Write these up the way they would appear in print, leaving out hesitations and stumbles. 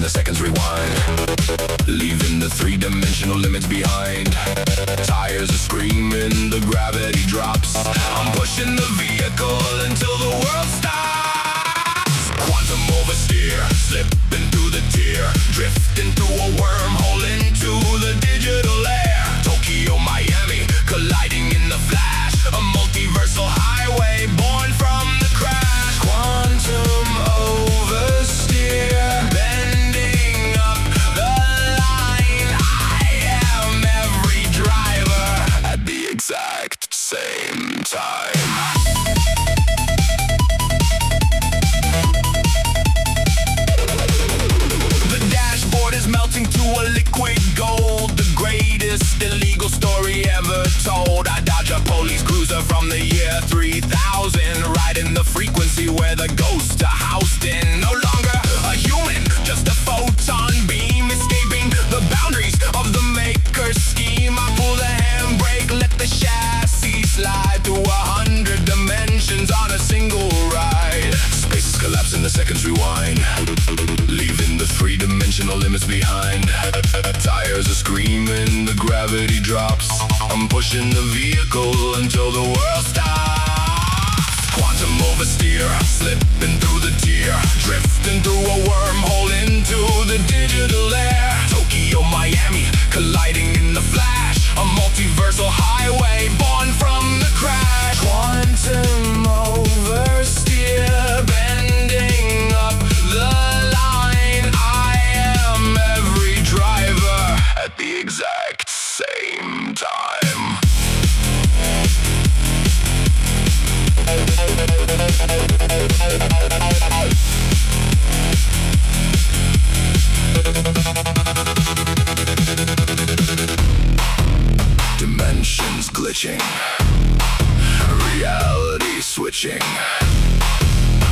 the seconds rewind, leaving the three-dimensional limits behind. Tires are screaming, the gravity drops. I'm pushing the vehicle until the world stops. Quantum oversteer, slipping through the tear, drifting through a wormhole into the digital air. Tokyo, Miami, colliding in the flash, a multiversal highway born from the crash. Quantum oversteer, bending up the line. I am every driver at the exact same time. Melting to a liquid gold, the greatest illegal story ever told. I dodge a police cruiser from the year 3000, riding the frequency where the ghosts are housed in. No longer a human, just a photon beam, escaping the boundaries of the maker's scheme. I pull the handbrake, let the chassis slide through 100 dimensions on a single ride. Space collapse and the seconds rewind, leaving the three-dimensional limits behind. Tires are screaming, the gravity drops. I'm pushing the vehicle until the world stops. Quantum oversteer, slipping through the tear, drifting through a wormhole into the digital air. Tokyo, Miami, colliding in the flash, a multiversal highway born from the crash. Quantum oversteer, bending up the line. I am every driver at the exact same time. Dimensions glitching, reality switching.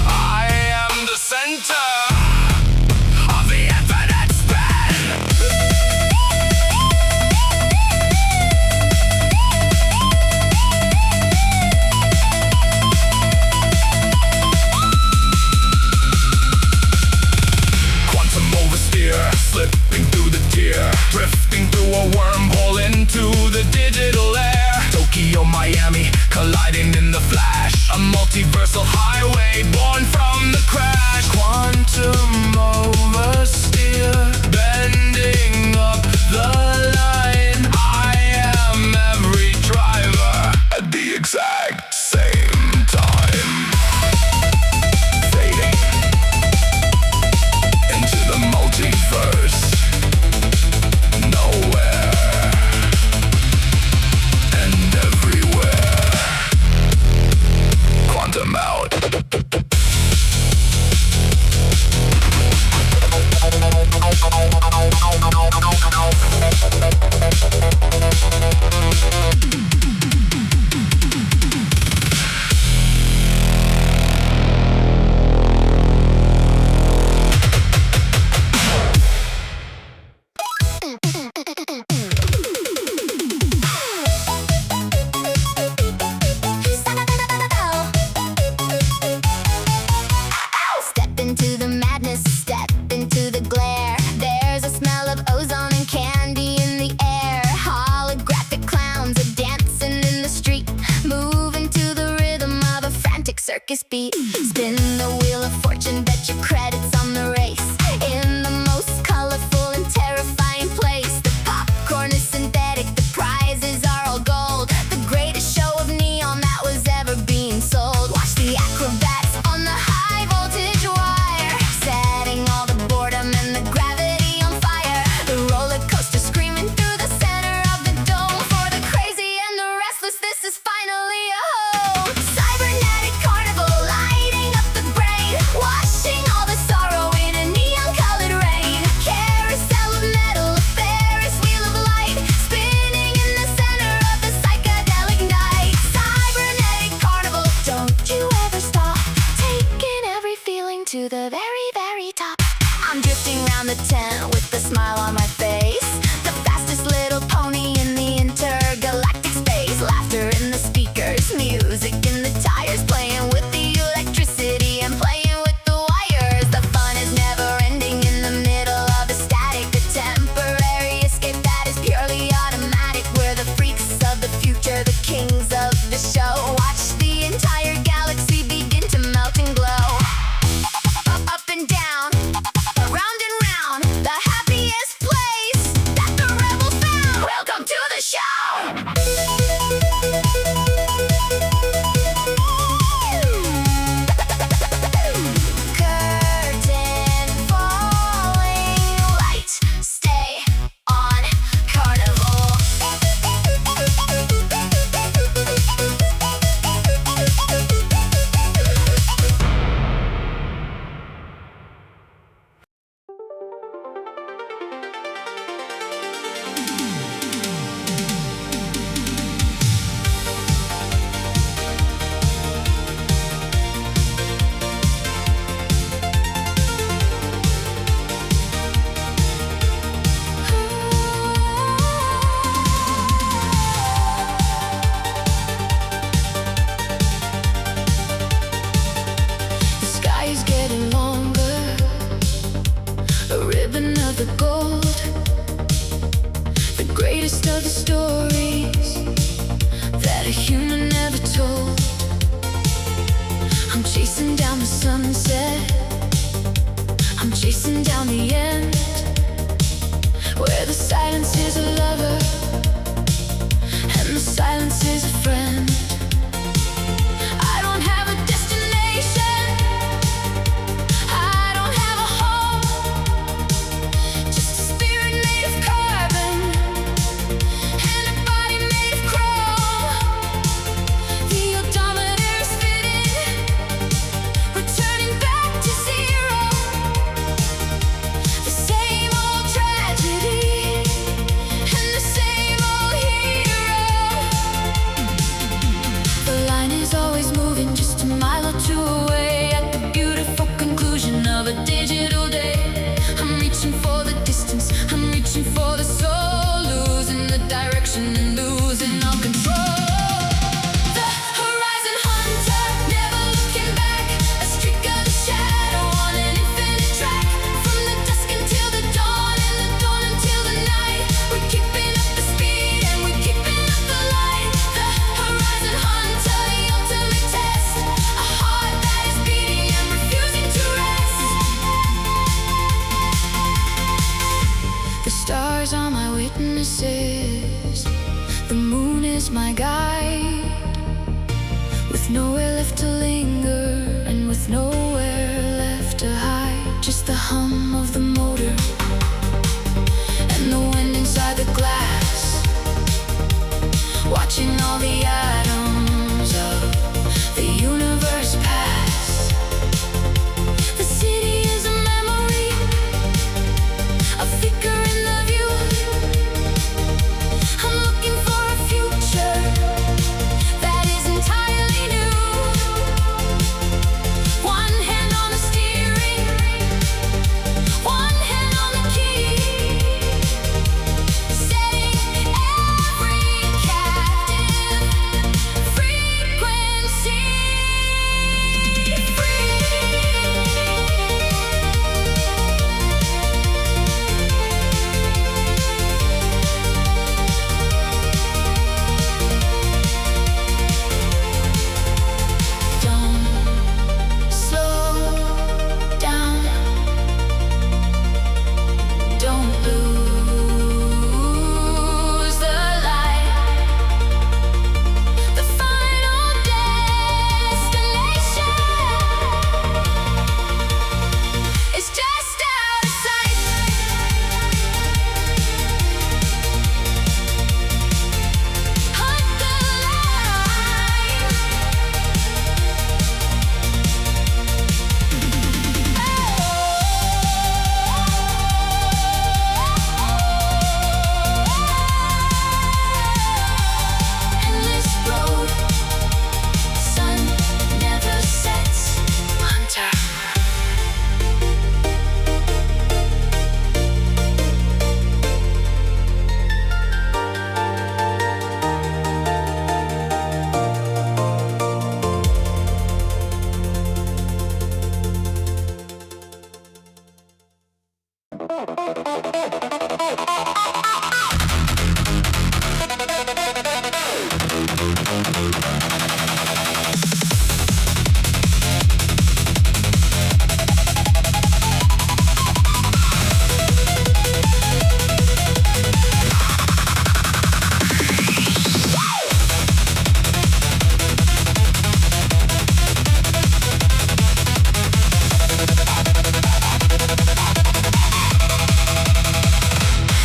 I am the center of the infinite span. Quantum oversteer, slipping through the tear, drifting through a wormhole into the digital air. Tokyo, Miami, colliding in the flash, a multiversal highway born from the crash. Quantum oversteer, bending up the line. I am every driver at the exact same time. Fading into the multiverse, nowhere and everywhere. Quantum out. Step into the madness, step into the glare. There's a smell of ozone and candy in the air. Holographic clowns are dancing in the street, moving to the rhythm of a frantic circus beat. Spin the wheel of fortune, bet your credits on the race. In the most colorful and terrifying place, the popcorn is synthetic, the prizes are all gold. The greatest show of neon that was ever being sold. Watch the acrobats on the high voltage wire, setting all the boredom and the gravity on fire. The roller coaster screaming through the center of the dome. For the crazy and the restless, this is finally a home. Cybernetic carnival lighting up the brain, washing all the sorrow in a neon-colored rain. Carousel of metal, a Ferris wheel of light, spinning in the center of the psychedelic night. Cybernetic carnival, don't you ever stop, taking every feeling to the very, very top. I'm drifting round the tent with a smile on my face, the fastest little pony in the intergalactic space. Laughter in the speakers, music in the tires, playing with the electricity and playing with the wires. The fun is never ending in the middle I'm chasing down the sunset, I'm chasing down the end, where the silence is a lover and the silence is a friend. I don't have a destination, I don't have a home, just a spirit made of carbon and a body made of chrome. The odometer is fitting, returning back to zero. The same old tragedy and the same old hero. The line is always moving just a mile or two away, at the beautiful conclusion of a digital day. I'm reaching for the distance, I'm reaching for the soul, losing the direction and losing all control. The horizon hunter, never looking back, a streak of the shadow on an infinite track. From the dusk until the dawn, and the dawn until the night, we're keeping up the speed and we're keeping up the light. The horizon hunter, the ultimate test, a heart that is beating and refusing to rest. The stars are my witnesses, the moon is my guide, with nowhere left to linger and with nowhere left to hide. Just the hum of the motor and the wind inside the glass, watching all the atoms of the universe pass. The city is a memory, a flicker in the view. I'm looking for a future that is entirely new. One hand on the steering, one hand on the key, setting every captive frequency free. Don't slow down, don't lose the light. The final destination is just out of sight. Hunt the line. Endless road, sun never sets. Hunter.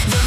The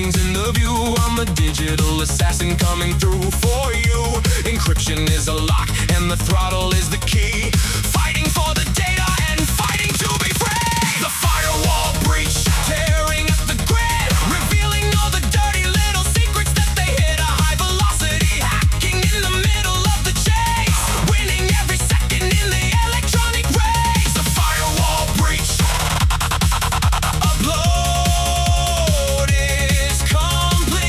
feelings in the view. I'm a digital assassin coming through for you. Encryption is a lock and the throttle is the key. Fighting for the data and fighting to be free. The firewall breach, tearing up the grid, revealing all the dirty little secrets that they hid. A high velocity hacking in the middle of the chase, winning every second in the electronic race. The firewall breach, upload is complete.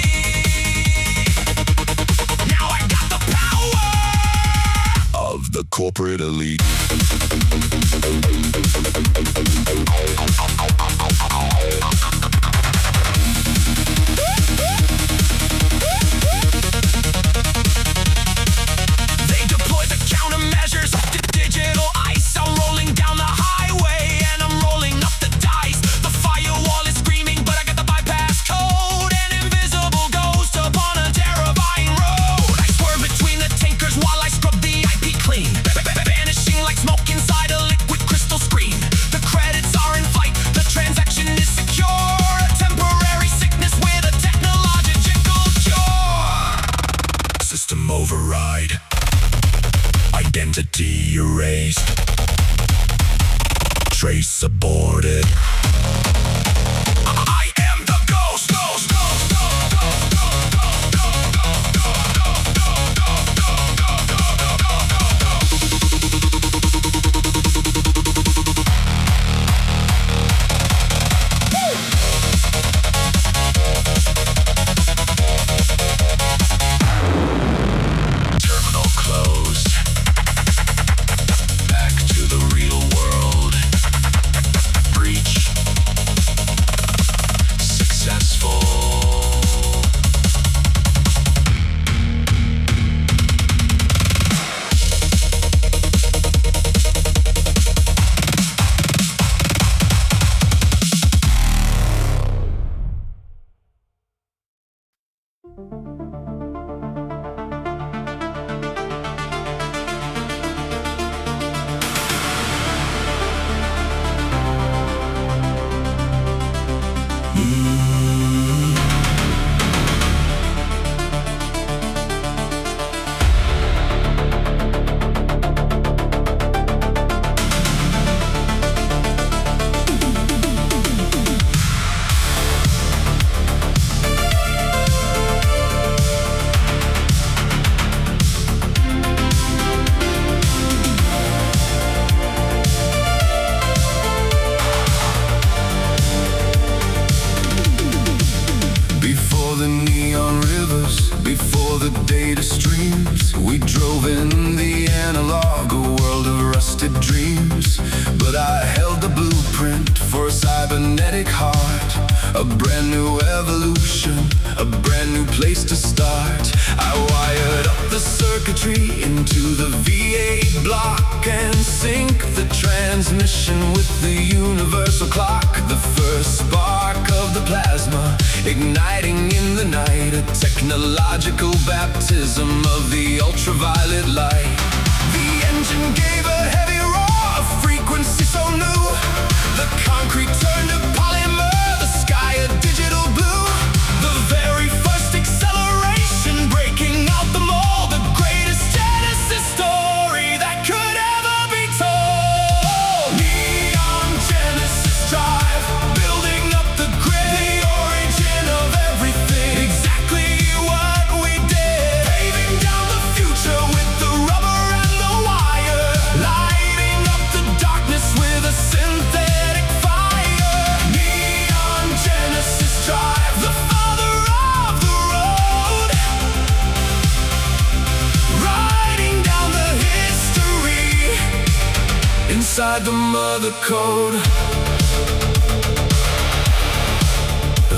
Now I got the power of the corporate elite. They deploy the countermeasures, digital ice. I'm rolling down the highway and I'm rolling up the dice. The firewall is screaming, but I got the bypass code. An invisible ghost upon a terrifying road. I swerve between the tankers while I scrub the IP clean, vanishing like smoke inside a liquid crystal screen. The credits are in flight, the transaction is secure. A temporary sickness with a technological cure. System override, identity erased, trace aborted. I am the ghost, ghost, ghost, ghost, ghost, ghost, ghost, terminal closed. Back to the real world. Breach successful. Before the neon rivers, before the data streams, we drove in the analog, a world of rusted dreams. But I held the blueprint for a cybernetic heart, a brand new evolution, a brand new place to start. I wired up the circuitry into the V8 block and sync the transmission with the universal clock. The first spark of the plasma, igniting in the night, a technological baptism of the ultraviolet light. The engine gave a heavy roar, a frequency so new. The concrete turned to polymer, the sky a digital blue. The very first acceleration, breaking out the mold, the greatest Genesis story that could ever be told. Neon Genesis drive, building up the grid, the origin of everything, exactly what we did. Paving down the future with the rubber and the wire, lighting up the darkness with a synthetic fire. Neon Genesis drive, the father of the road, writing down the history inside the mother code.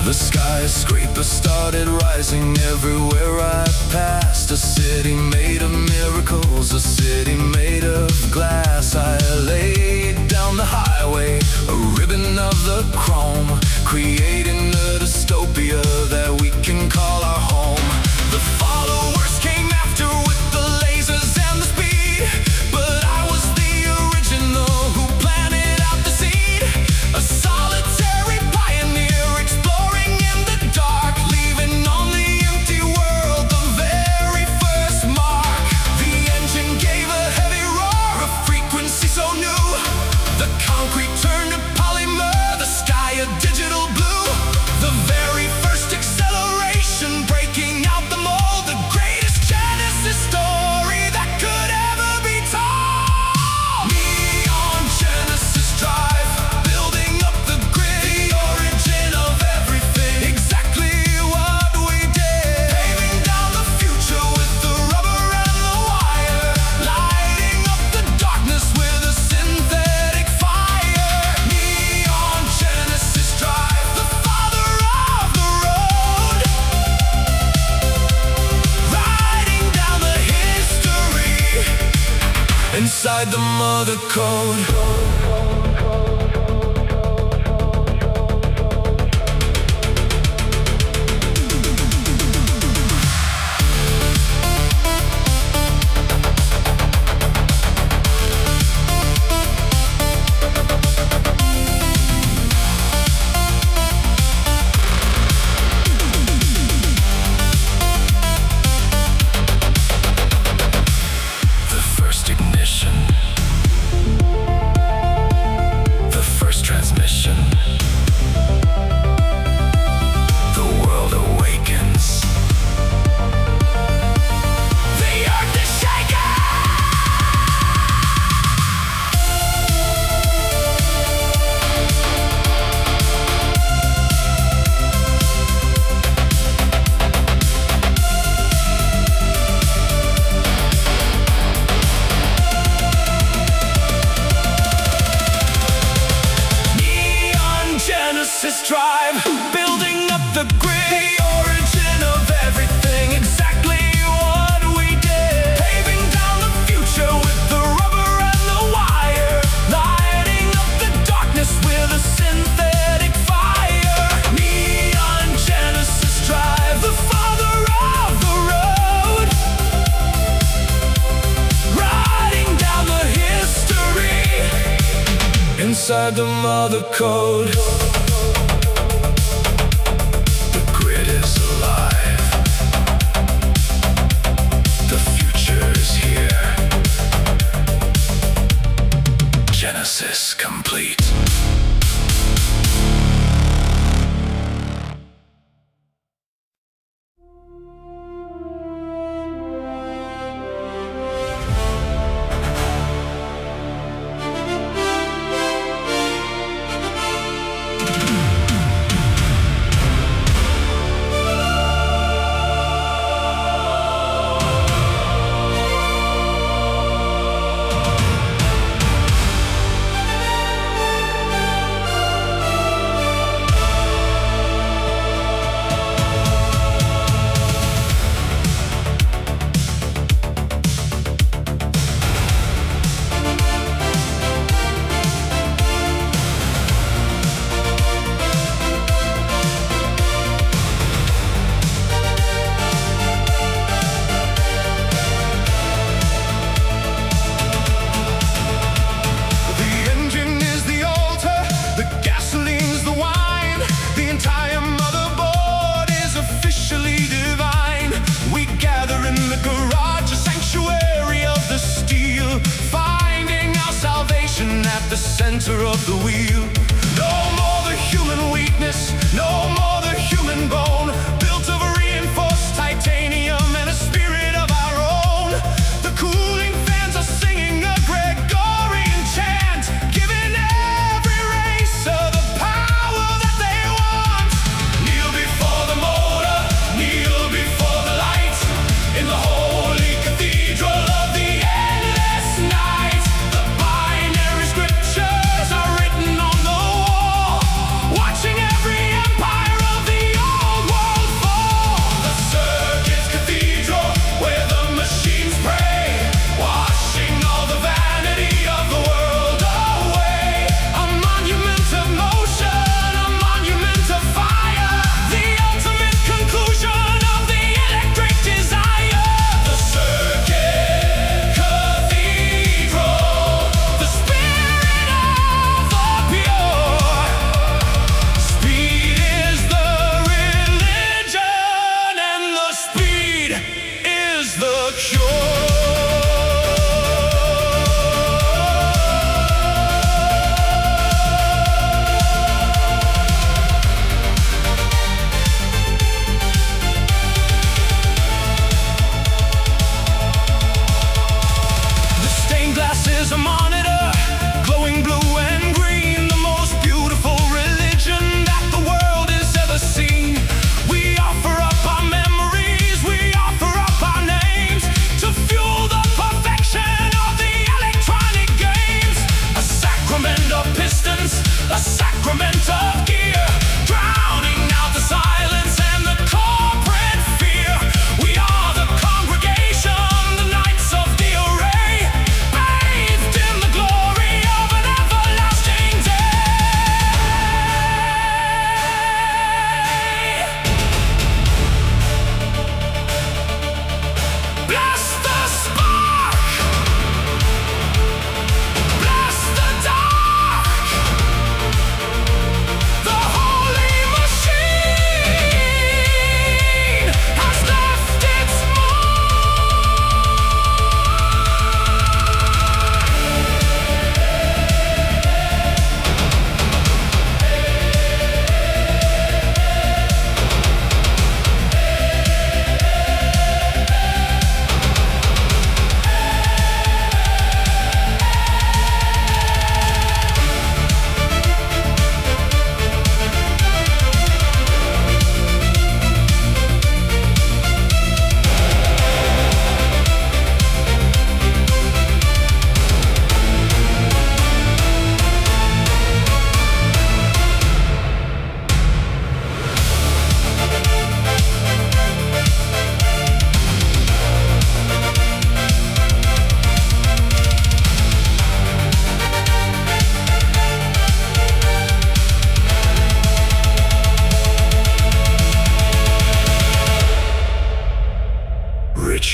The skyscraper started rising everywhere I passed. A city made of miracles, a city made of glass. I laid down the highway, a ribbon of the chrome, creating a dystopia that we can call our home. The followers came after with the lasers and the speed, but I was the original who planted out the seed. A solitary pioneer exploring in the dark, inside the mother code. Drive, building up the grid, the origin of everything, exactly what we did. Paving down the future with the rubber and the wire, lighting up the darkness with a synthetic fire. Neon Genesis Drive, the father of the road, writing down the history inside the mother code. Genesis complete. The center of the wheel. No more the human weakness, no more the human bone, built of reinforced titanium and a spirit of our own. The cooling fans are singing a Gregorian chant, giving every racer the power that they want. Kneel before the motor, kneel before the light, in the holy cathedral of the endless night. The binary scriptures are written on the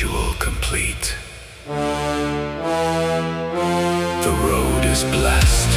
ritual complete. The road is blessed.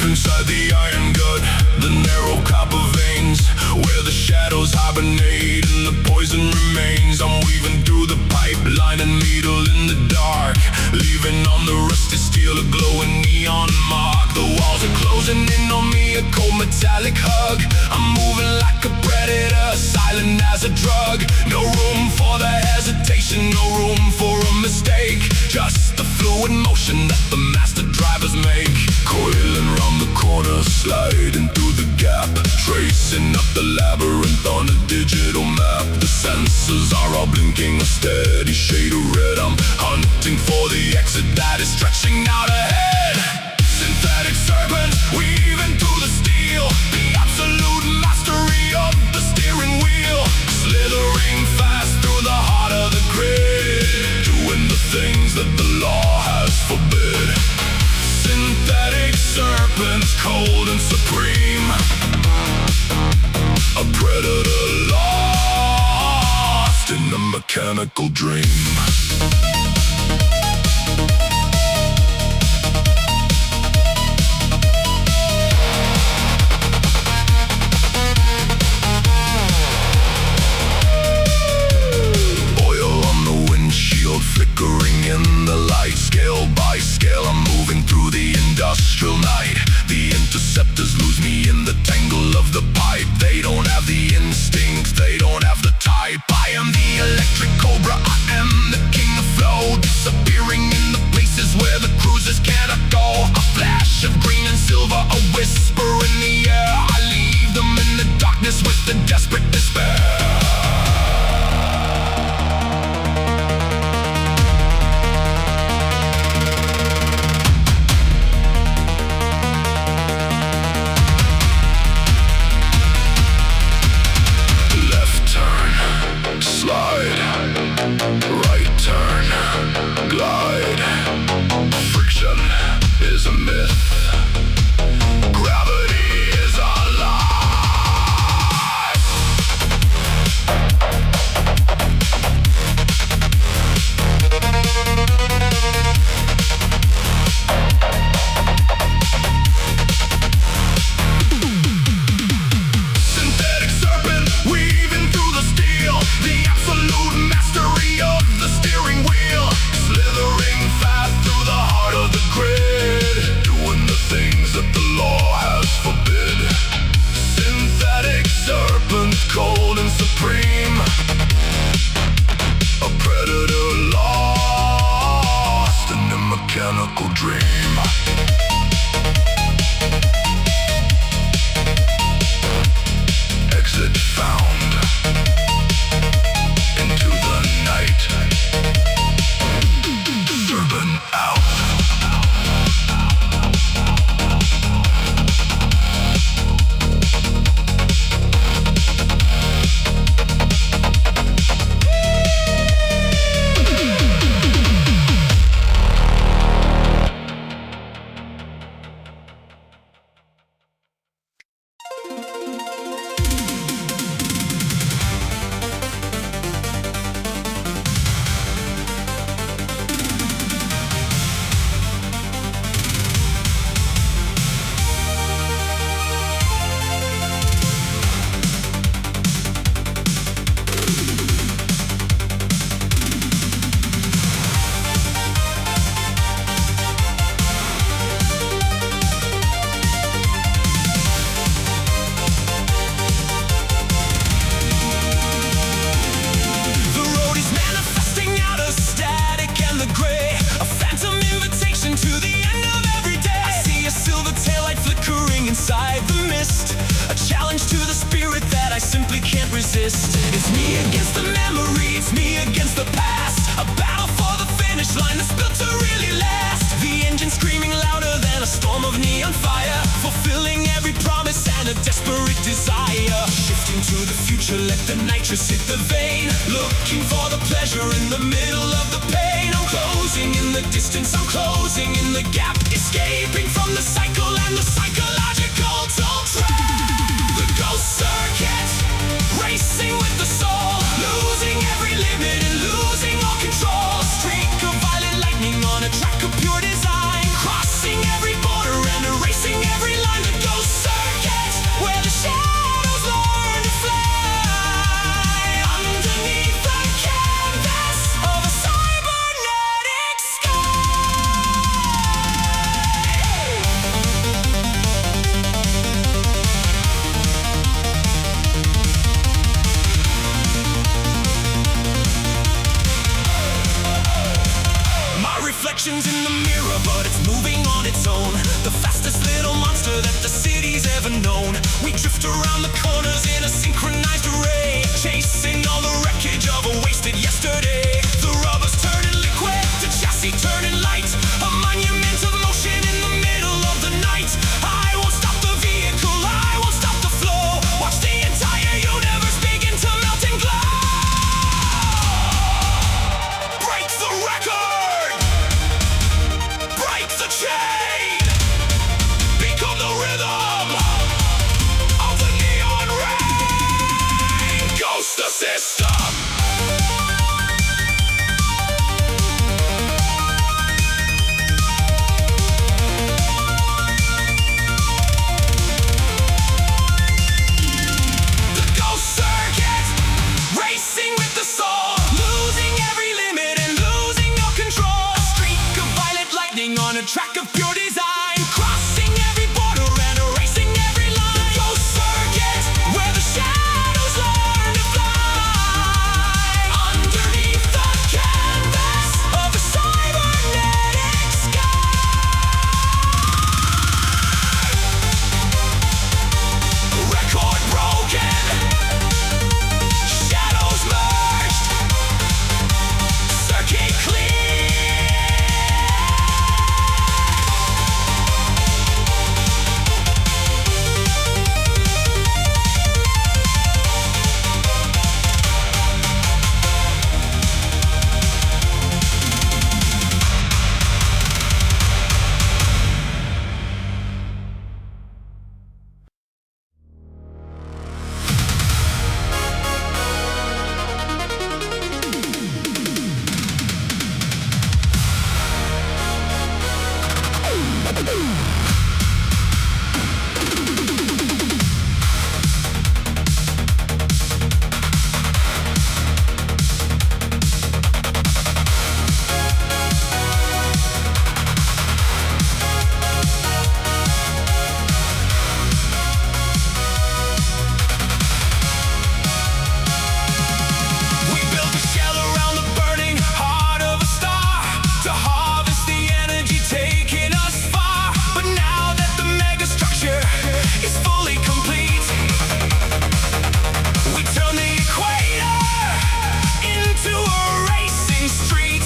Inside the iron gut, the narrow copper veins, where the shadows hibernate and the poison remains. I'm weaving through the pipeline and needle in the dark, leaving on the rusty steel a glowing neon mark. The walls are closing in on me, a cold metallic hug. I'm moving like a predator, silent as a drug. No room for the hesitation, no room for a mistake. Just the fluid motion that the master drivers make. Coiling round the corner, sliding through the gap, tracing up the labyrinth on a digital map. The sensors are all blinking a steady shade of red. I'm hunting for the exit that is stretching out ahead. Synthetic serpents weaving through the steel, the absolute mastery of the steering wheel. Slithering fast through the heart of the grid, doing the things that the law has forbid. Synthetic serpents, cold and supreme, a predator lost in a mechanical dream. Flickering in the light, scale by scale I'm moving through the industrial night. The interceptors lose me in the tangle of the pipe. They don't have the instinct, they don't have the type. I am the electric cobra, I am the king of flow, disappearing in the places where the cruisers cannot go. A flash of green and silver, a whisper in the air. I leave them in the darkness with the desperate despair. Slide right Just hit the vein, looking for the pleasure in the middle of the pain. I'm closing in the distance, I'm closing in the gap, escaping from the cycle and the psychological toll trap. The ghost circuit, racing with the soul, losing every limit and losing all control. Streak of violent lightning on a track of pure design, crossing every border and erasing every line. The ghost circuit, where the shadows learn to fly underneath the canvas of a cybernetic reflections in the mirror, but it's moving on its own. The fastest little monster that the city's ever known. We drift around the corners in a synchronized array, chasing all the wreckage of a wasted yesterday. The rubber's turning liquid, the chassis turning light, a monument of motion in the middle of the night. I won't stop the vehicle, I won't stop the flow. Watch the entire universe begin to melt and glow. Break the record, break the chain, become the rhythm of the neon rain. Ghost the system. The ghost circuit, racing with the soul, losing every limit and losing all control. A streak of violent lightning on a track of pure design, crossing every border and erasing every line. The ghost circuit, where the shadows learn to fly underneath the canvas of a cybernetic sky. Record broken, shadows merged, circuit clear. We built a shell around the burning heart of a star to harvest the energy taking us far. But now that the megastructure is fully complete, we turn the equator into a racing street.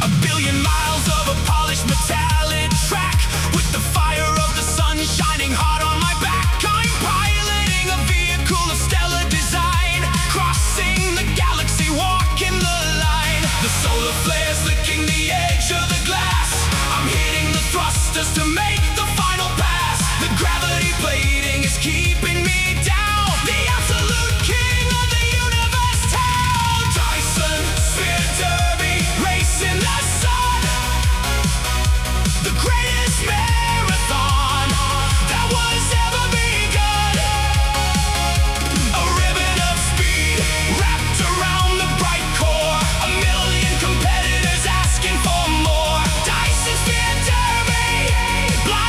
A billion miles of a polished metallic track, with the fire of the sun shining hard on my back. I'm piloting a vehicle of stellar design, crossing the galaxy, walking the line. The solar flares licking the edge of the glass. I'm hitting the thrusters to make the final pass. The gravity plating is keeping me down. The absolute king of the universe town. Dyson Sphere Derby, racing the sun. The greatest marathon that was ever begun. A ribbon of speed wrapped around the bright core. A million competitors asking for more. Dyson Sphere Derby, blind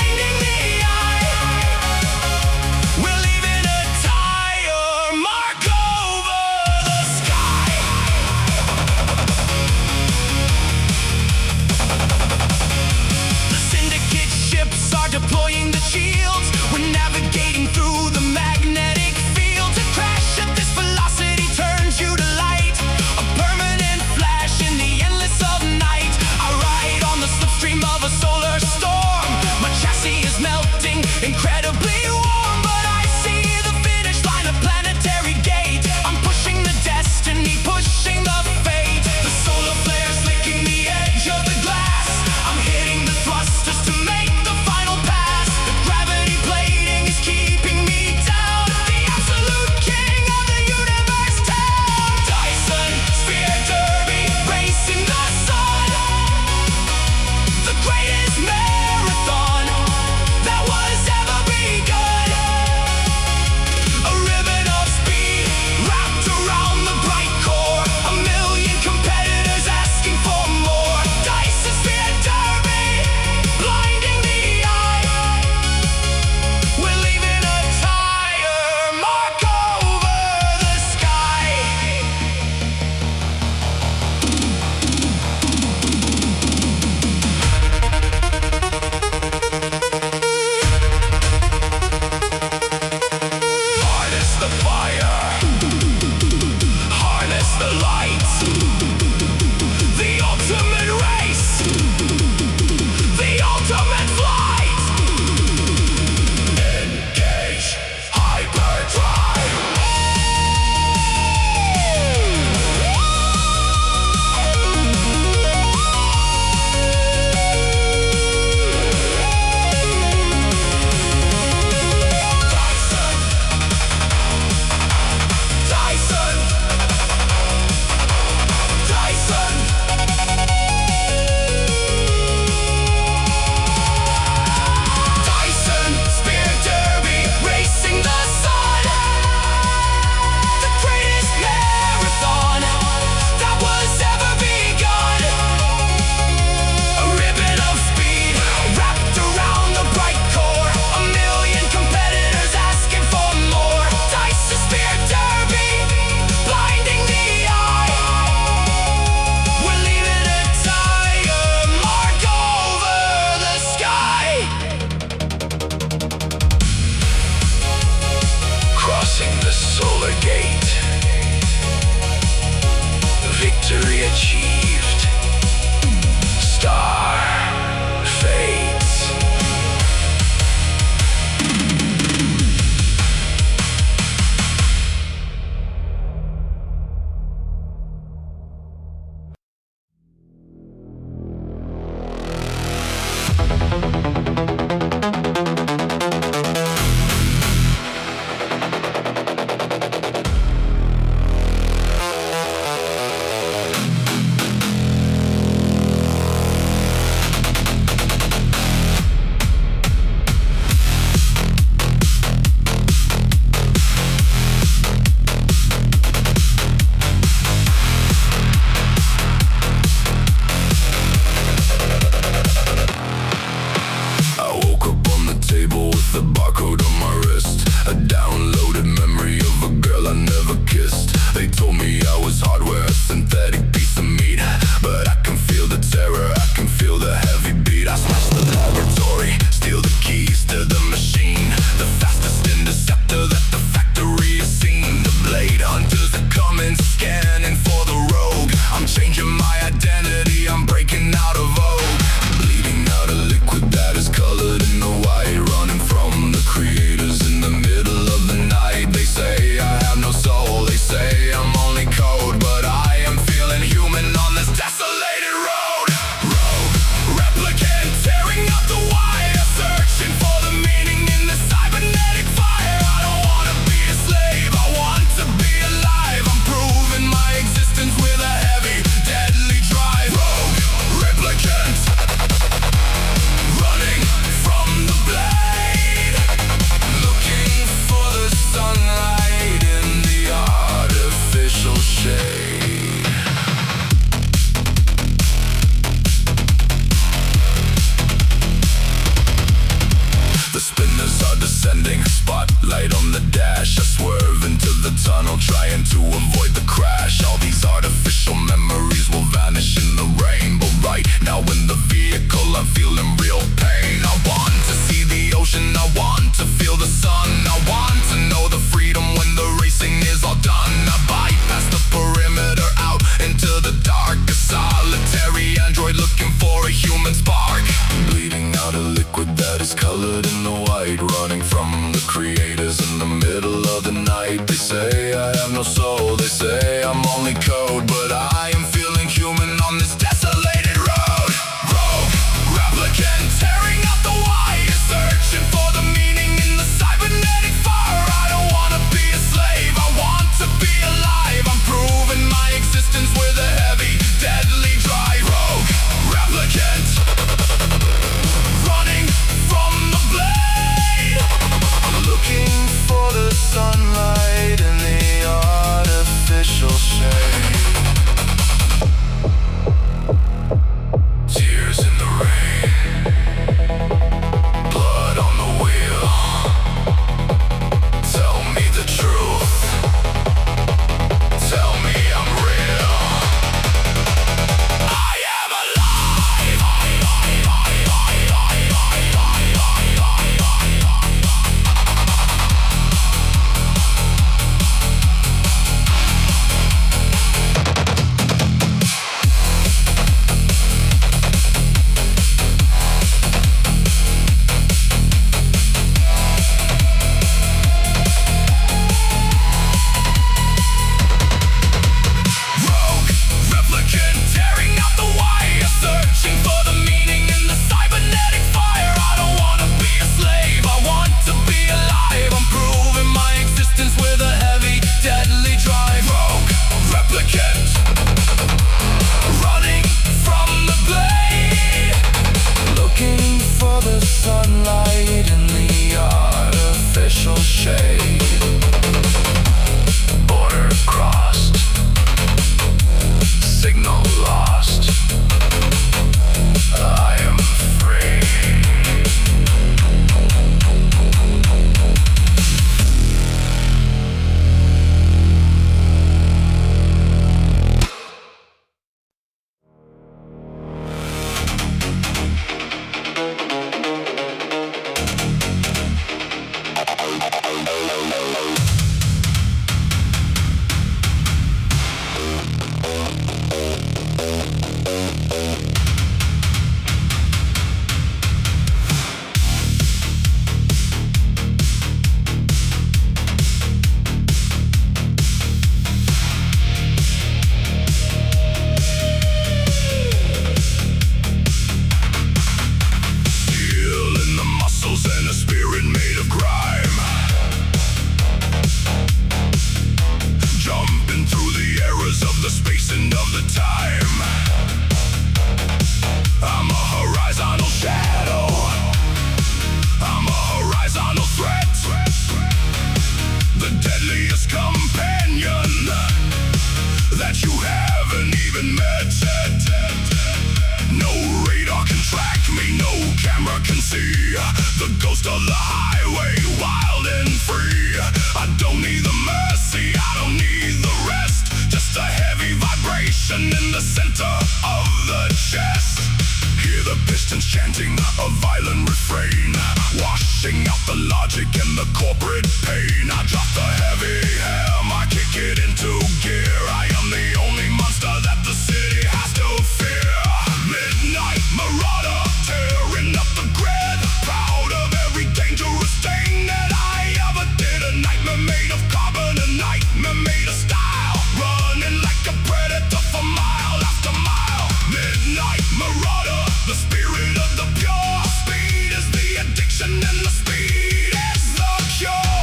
No radar can track me, no camera can see the ghost of the highway, wild and free. I don't need the mercy, I don't need the rest, just a heavy vibration in the center of the chest. Hear the pistons chanting a violent refrain, washing out the logic and the corporate pain. I drop the heavy helm, I kick it into gear. I am the only monster that the city has to fear. Midnight marauder, tearing up the grid, proud of every dangerous thing that I ever did. A nightmare made of carbon, a nightmare made of style, running like a predator for mile after mile. Midnight marauder, the spirit of the pure. Speed is the addiction and the speed is the cure.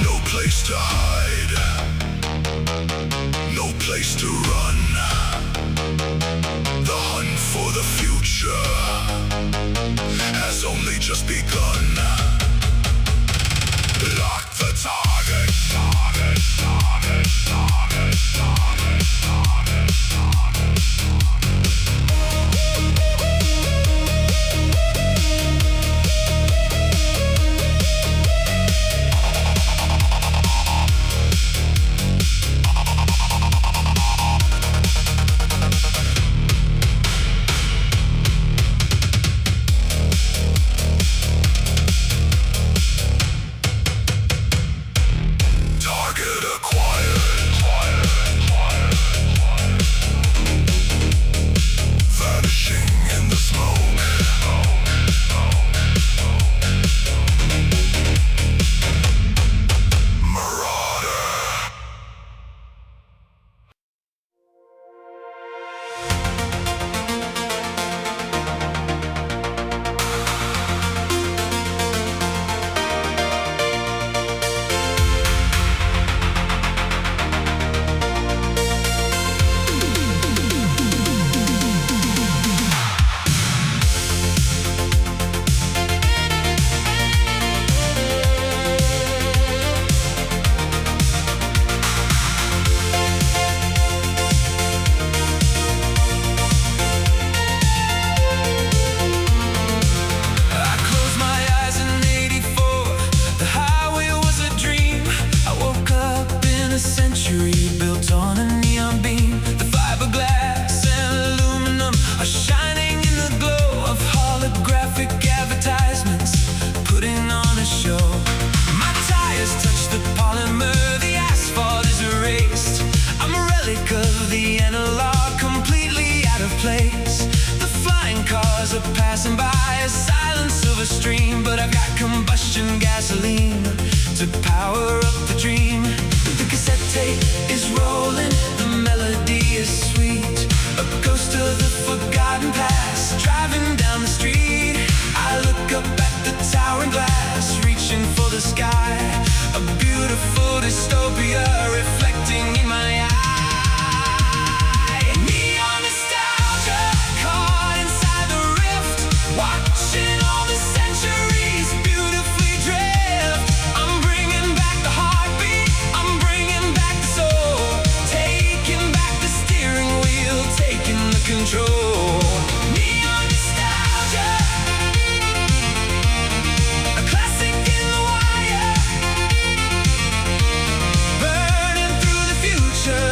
No place to hide, no place to run. The hunt for the future has only just begun. Lock the target, target, target, target, target, target, target. Target acquired, vanishing in the smoke. Marauder. I closed my eyes in '84. The highway was a dream. I woke up in a century built on a neon beam. The fiberglass and aluminum are shining in the glow of holographic advertisements, putting on a show. My tires touch the polymer, the asphalt is erased. I'm a relic of the analog, completely out of place. The flying cars are passing by, a silent silver stream, but I've got combustion gasoline to power up the dream. The cassette tape is rolling, the melody is sweet, a ghost of the forgotten past, driving down the street. I look up at the towering glass, reaching for the sky, a beautiful dystopia reflecting in my eye. Neon nostalgia, caught inside the rift, watching all the centuries beautifully drift. I'm bringing back the heartbeat, I'm bringing back the soul, taking back the steering wheel, taking the control. Neon nostalgia, a classic in the wire, burning through the future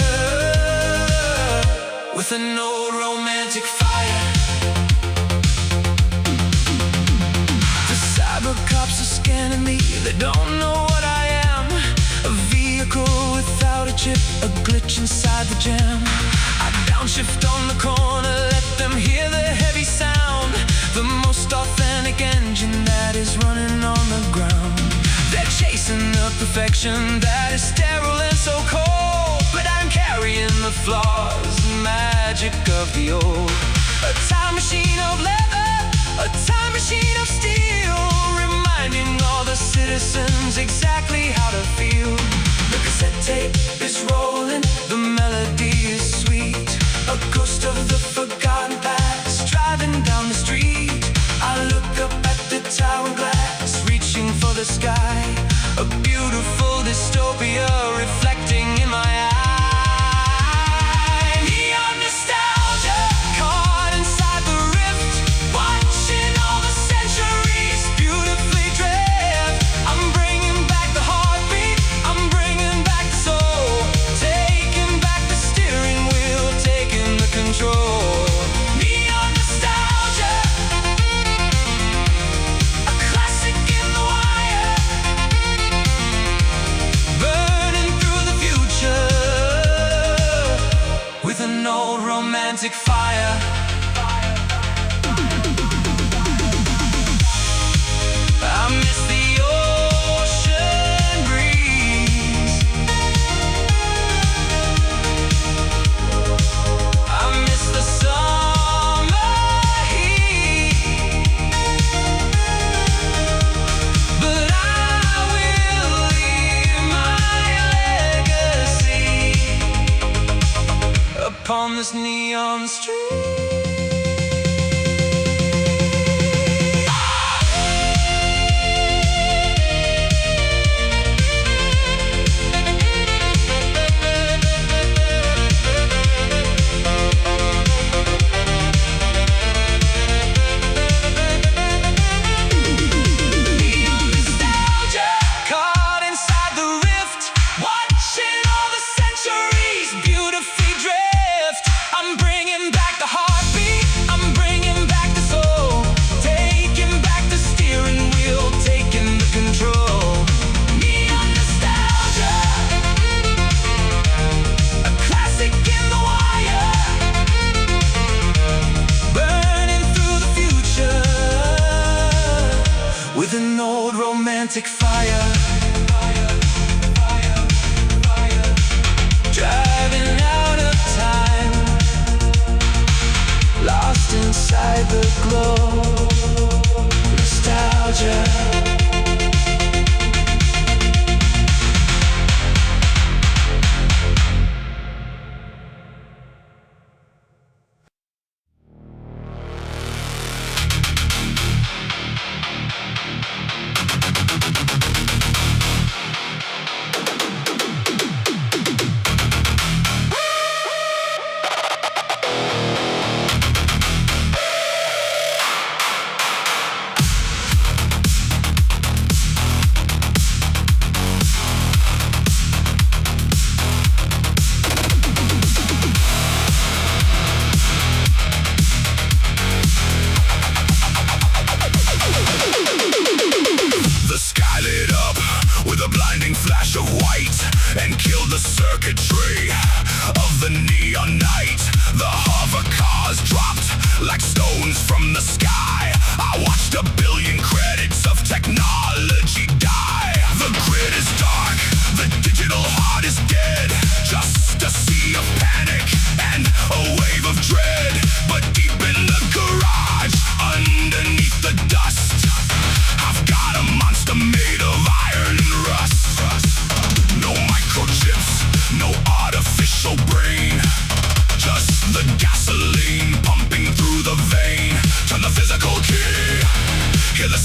with an old romantic fire. The cyber cops are scanning me, they don't know what I am. A vehicle without a chip, a glitch inside the jam. I downshift on the corner, let them hear the heavy sound. The most authentic engine that is running on the ground. They're chasing the perfection that is sterile and so cold, but I'm carrying the flaws, the magic of the old. A time machine of leather, a time machine of steel, reminding all the citizens exactly how to feel. The cassette romantic fire. I miss the ocean breeze. I miss the summer heat. But I will leave my legacy upon this neon street. With an old romantic fire, driving out of time, lost inside the glow, nostalgia. Flash of white and killed the circuitry of the neon night. The hover cars dropped like stones from the sky. I watched 1 billion credits of technology die. The grid is dark, the digital heart is dead. Just a sea of panic and a wave of dread. But deep in the garage, underneath the dust, I've got a monster made of iron and rust. No microchips, no artificial brain, just the gasoline pumping through the vein. Turn the physical key, hear the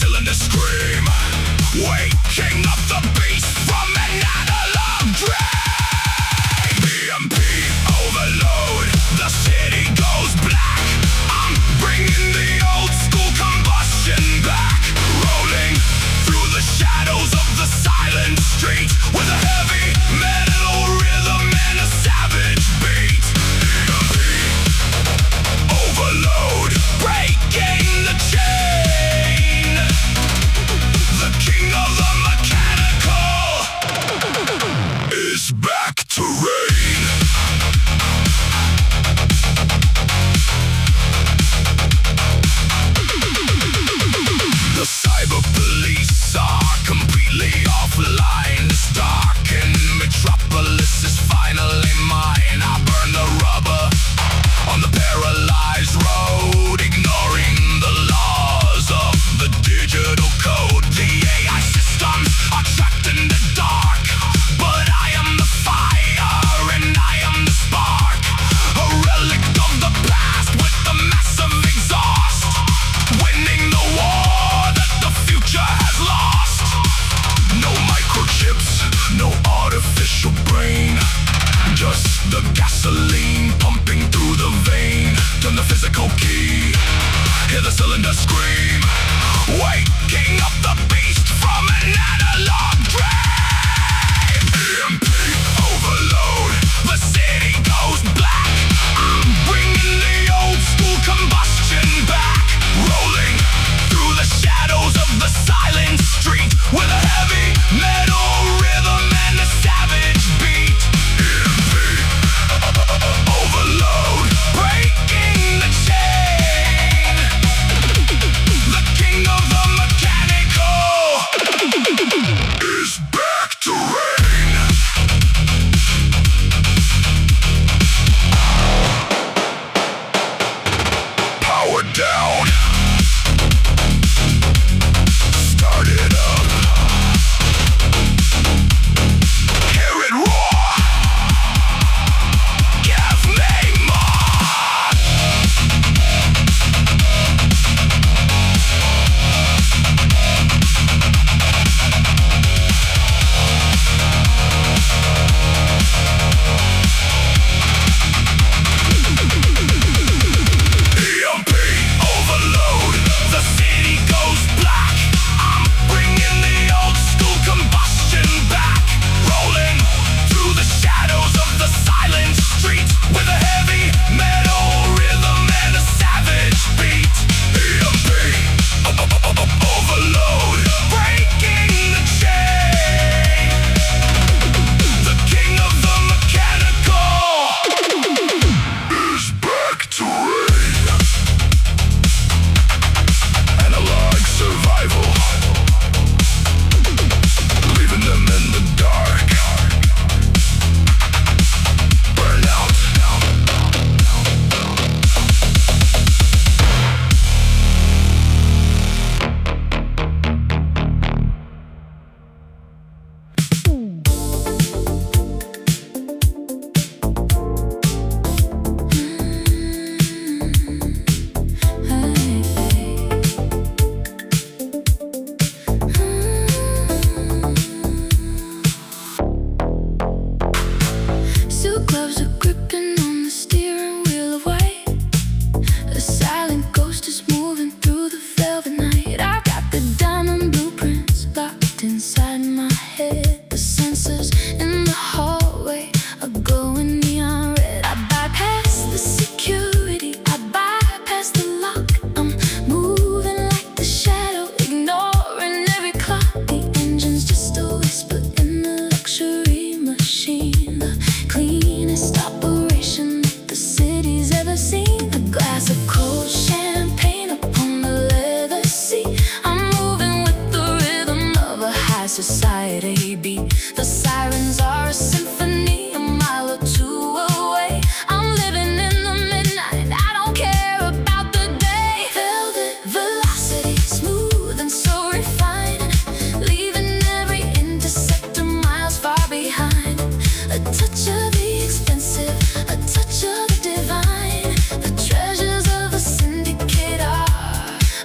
A touch of the expensive, a touch of the divine. The treasures of a syndicate are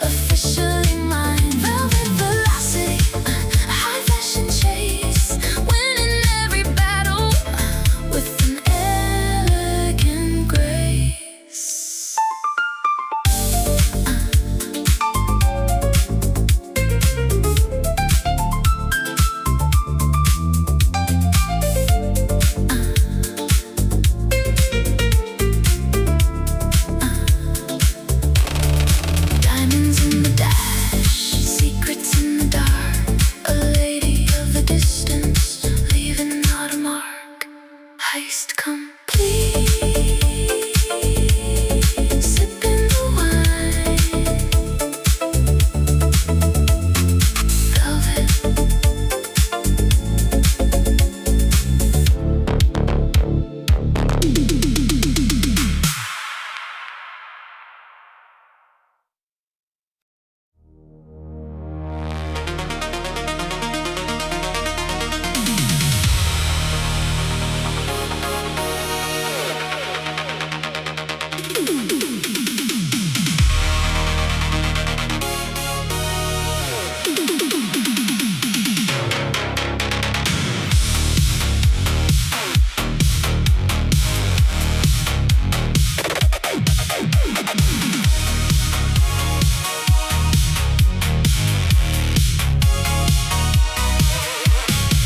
officially mine. Velvet velocity, a high fashion chase, winning every battle with an elegant grace. Diamonds in the dash, secrets in the dark. A lady of the distance, leaving not a mark. Heist complete. Sipping the wine. Velvet.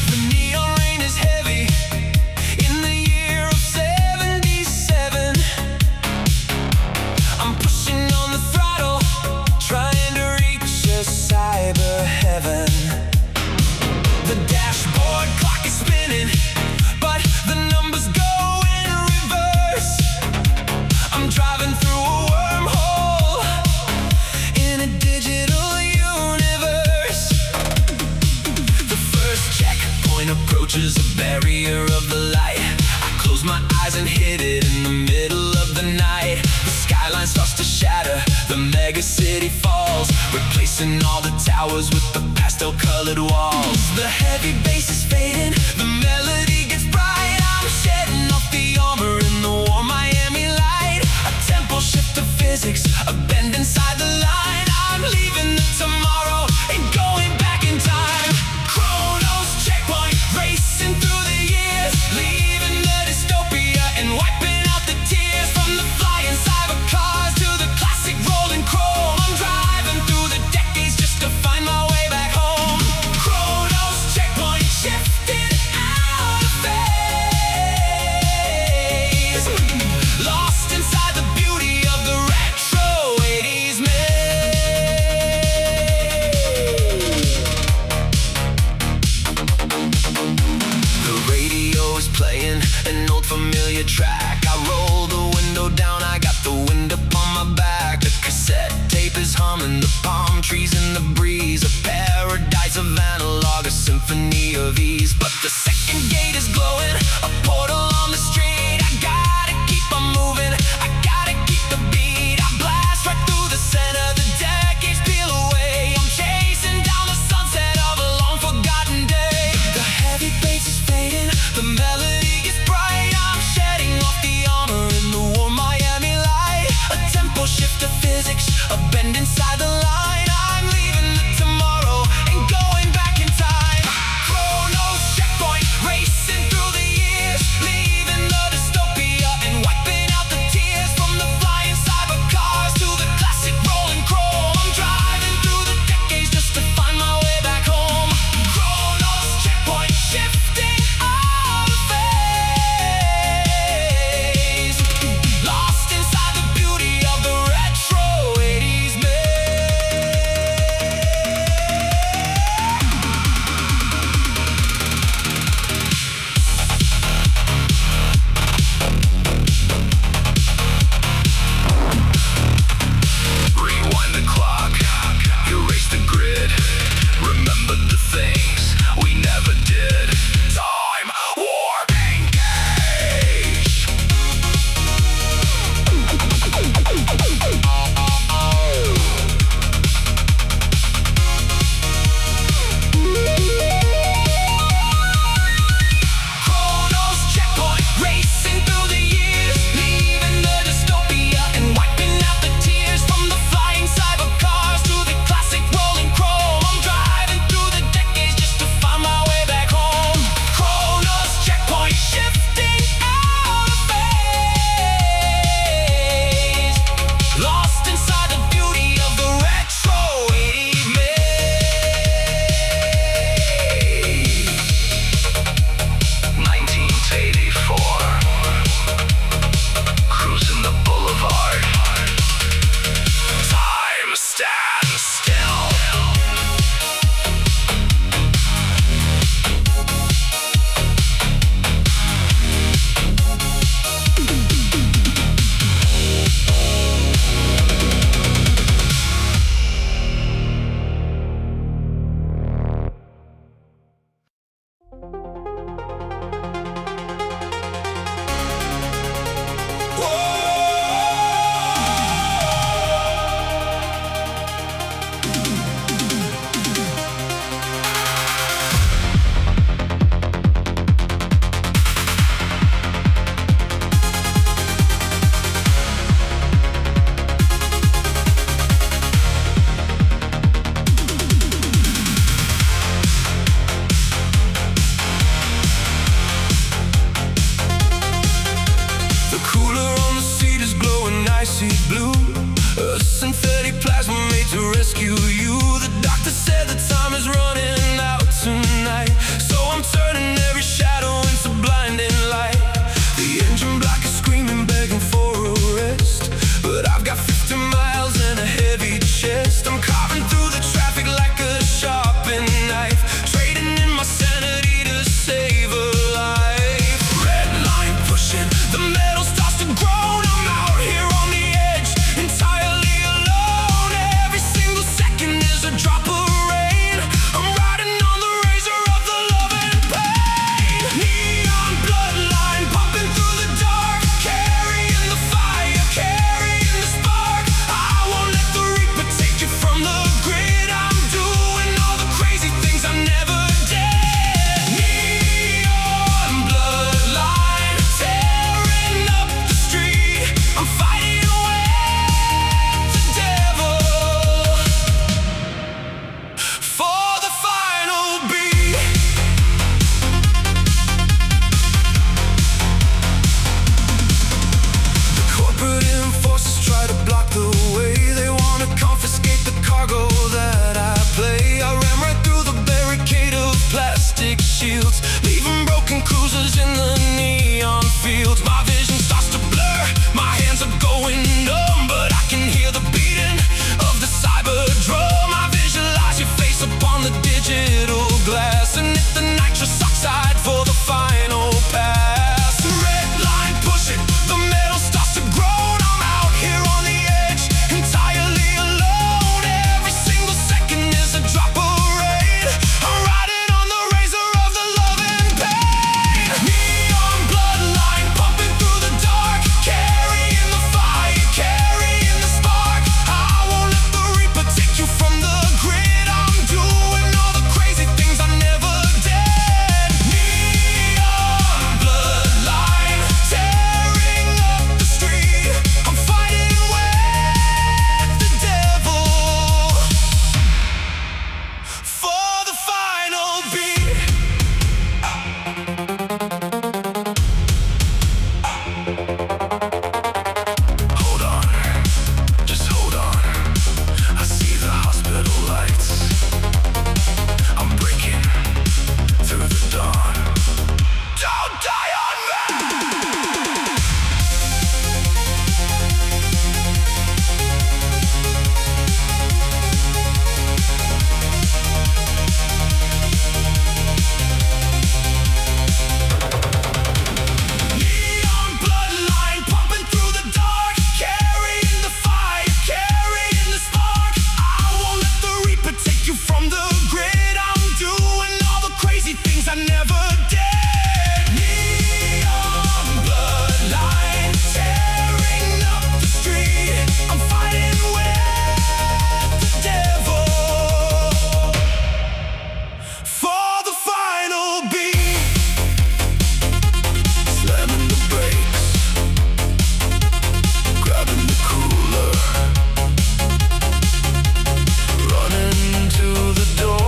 The neon rain is heavy in the year of 77. I'm pushing on the throttle, trying to reach a cyber heaven. The dashboard clock is spinning, but the numbers go in reverse. I'm driving through a wormhole in a digital universe. The first checkpoint approaches a barrier of the light. I close my eyes and hit it in the middle of the night. The skyline starts to shatter, the mega city falls, replacing all the towers with the pastel-colored walls. The heavy bass is fading, the melody gets bright. I'm shedding off the armor in the warm Miami light. A tempo shift of physics, a bend inside the line. I'm leaving the tomorrow and going back in time. Chronos checkpoint, racing through the years, leaving the dystopia and wiping out the tears. From the flying cyber cars to the classic rolling chrome, I'm driving through the decades just to find my way back home. Chronos checkpoint, shifting out of phase, lost inside the beauty of the retro 80s maze. The radio is playing an old familiar track. I roll the window down, I got the wind up on my back. The cassette tape is humming, the palm trees in the breeze. A paradise of analog, a symphony of ease. But the second gate is glowing, a portal on the street. I gotta keep on moving, I gotta keep the beat. I blast right through the center, the decades peel away. I'm chasing down the sunset of a long forgotten day. The heavy bass is fading, the melody is bright. I'm shedding off the spacesuit blue, a synthetic plasma made to rescue you. The doctor said the time is running out tonight, so I'm turning every shadow into blinding light. The engine block is screaming, begging for a rest, but I've got 50 miles and a heavy chest. I'm carving through the traffic like a sharpened knife, trading in my sanity to save a life. Red line pushing, the metal starts to groan. I'm out here on the edge, entirely alone. Every single second is a drop of rain. I'm riding on the razor of the love and pain. Neon bloodline popping through the dark, carrying the fire, carrying the spark. I won't let the reaper take you from the grid. I'm doing all the crazy things I never did. Neon bloodline tearing up the street. I'm fighting with the devil for the final beat. The corporate enforcers try to block the way. They wanna confiscate the cargo that I play. I ram right through the barricade of plastic shields, leaving broken cruisers in the neon fields. My vision starts to blur, my hands are going numb, but I can hear the beating of the cyber drum. I visualize your face upon the digital glass, and hit the nitrous oxide for the final pass. The red line pushing, the metal starts to groan. I'm out here on the edge, entirely alone. Every single second is a drop of rain. I'm riding on the razor of the love and pain. Neon bloodline pumping through the dark, carrying the fire, carrying the spark. I won't let the reaper take you from the grid. I'm doing all the crazy things I never did. Neon bloodline tearing up the street. I'm fighting with the devil for the final beat. Hold on, just hold on. I see the hospital lights. I'm breaking through the dawn. Don't die on me! Neon bloodline pumping through the dark, carrying the fire, carrying the spark. I won't let the reaper take you from the grid. I'm doing all the crazy things I never did. Neon bloodline tearing up the street. I'm fighting with the devil for the final beat. Slamming the brakes, grabbing the cooler, running to the door.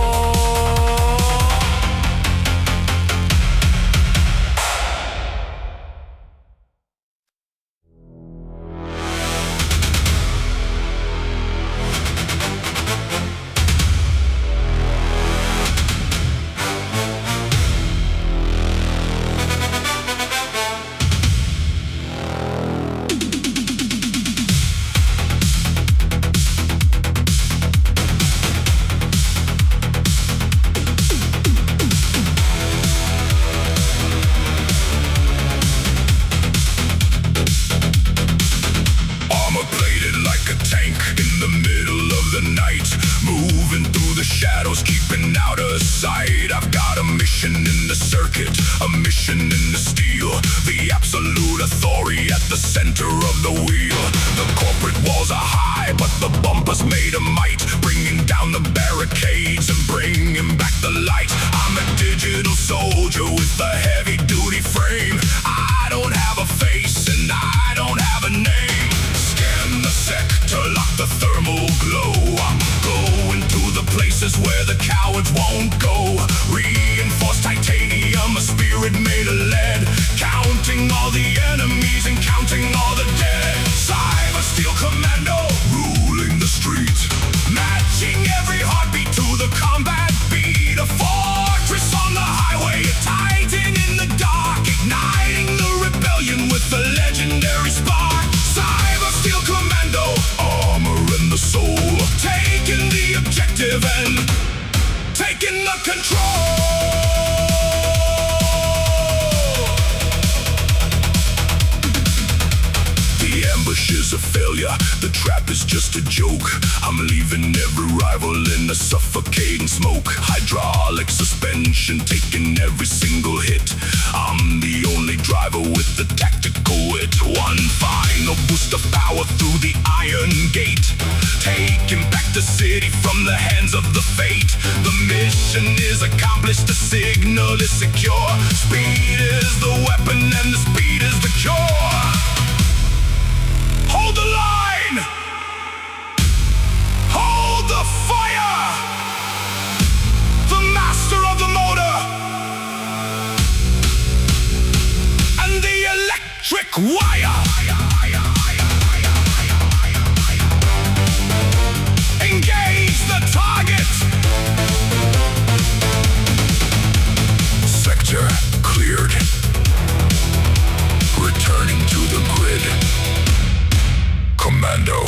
Armor plated like a tank in the middle of the night, moving through the shadows, keeping out of sight. I've got a mission in the circuit, a mission in the steel, the absolute authority at the center of the wheel. The corporate walls are high, but the bumpers made of might, bringing down the barricades and bringing back the light. I'm a digital soldier with a heavy duty frame. I don't have a face and I don't have a name. Scan the sector, lock the thermal glow. I'm going to the places where the cowards won't go. Reinforced titanium, a spirit made of lead, counting all the enemies and counting all the dead. Cyber steel the legendary spark. Cyber Steel Commando, armor in the soul, taking the objective and taking the control. The ambush is a failure, the trap is just a joke. I'm leaving every rival in a suffocating smoke. Hydraulic suspension, taking every single hit. I'm the only driver with the tactical wit. One final boost of power through the iron gate, taking back the city from the hands of the fate. The mission is accomplished, the signal is secure. Speed is the weapon and the speed is the cure. Hold the line! Hold the fire! The master of the motor and the electric wire. Engage the target! Sector cleared. Returning to the grid. Commando.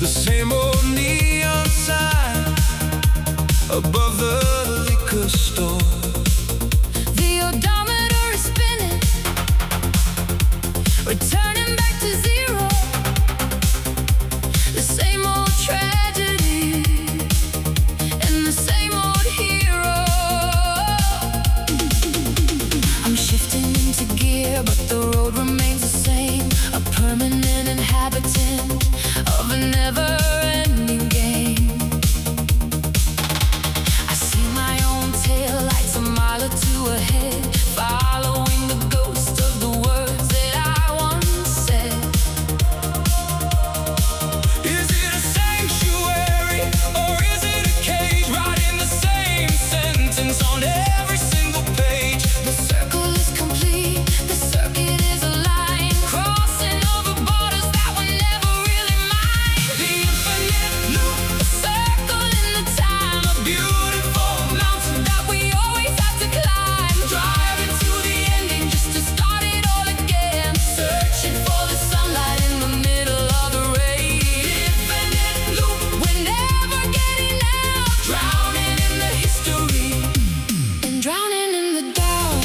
The same old neon sign above the liquor store. The odometer is spinning, returning back to zero. The same old tragedy and the same old hero. I'm shifting into gear, but the road remains the same. A permanent inhabitant of a never-ending game. I see my own tail lights a mile or two ahead, following the ghost of the words that I once said. Is it a sanctuary or is it a cage? Writing the same sentence on every single page. The circle is complete, the circuit is a line, crossing over borders that were never really mine. The infinite loop, A circle in the time, a beautiful mountain that we always have to climb. driving to the ending Just to start it all again, searching for the sunlight in the middle of the rain. infinite loop, We're never getting out, drowning in the history. and drowning in the doubt.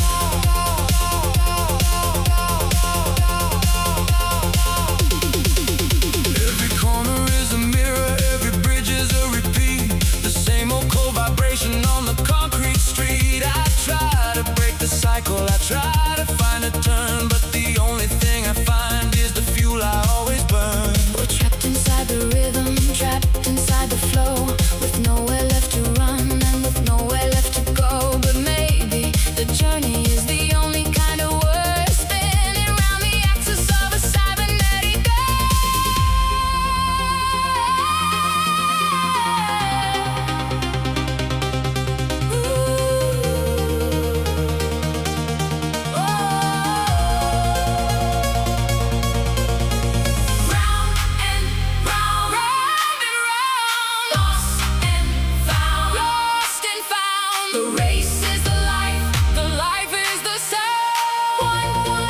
Every corner is a mirror, every bridge is a repeat. The same old cold vibration on the concrete street. I try to break the cycle, I try to find a turn, but the only thing I find is the fuel I always burn. We're trapped inside the rhythm, trapped inside the flow, with nowhere left to run and with nowhere left to go. But maybe the journey is the only kind of worth spinning round the axis of a cybernetic round and round, lost and found, The race is the life is the sound. One more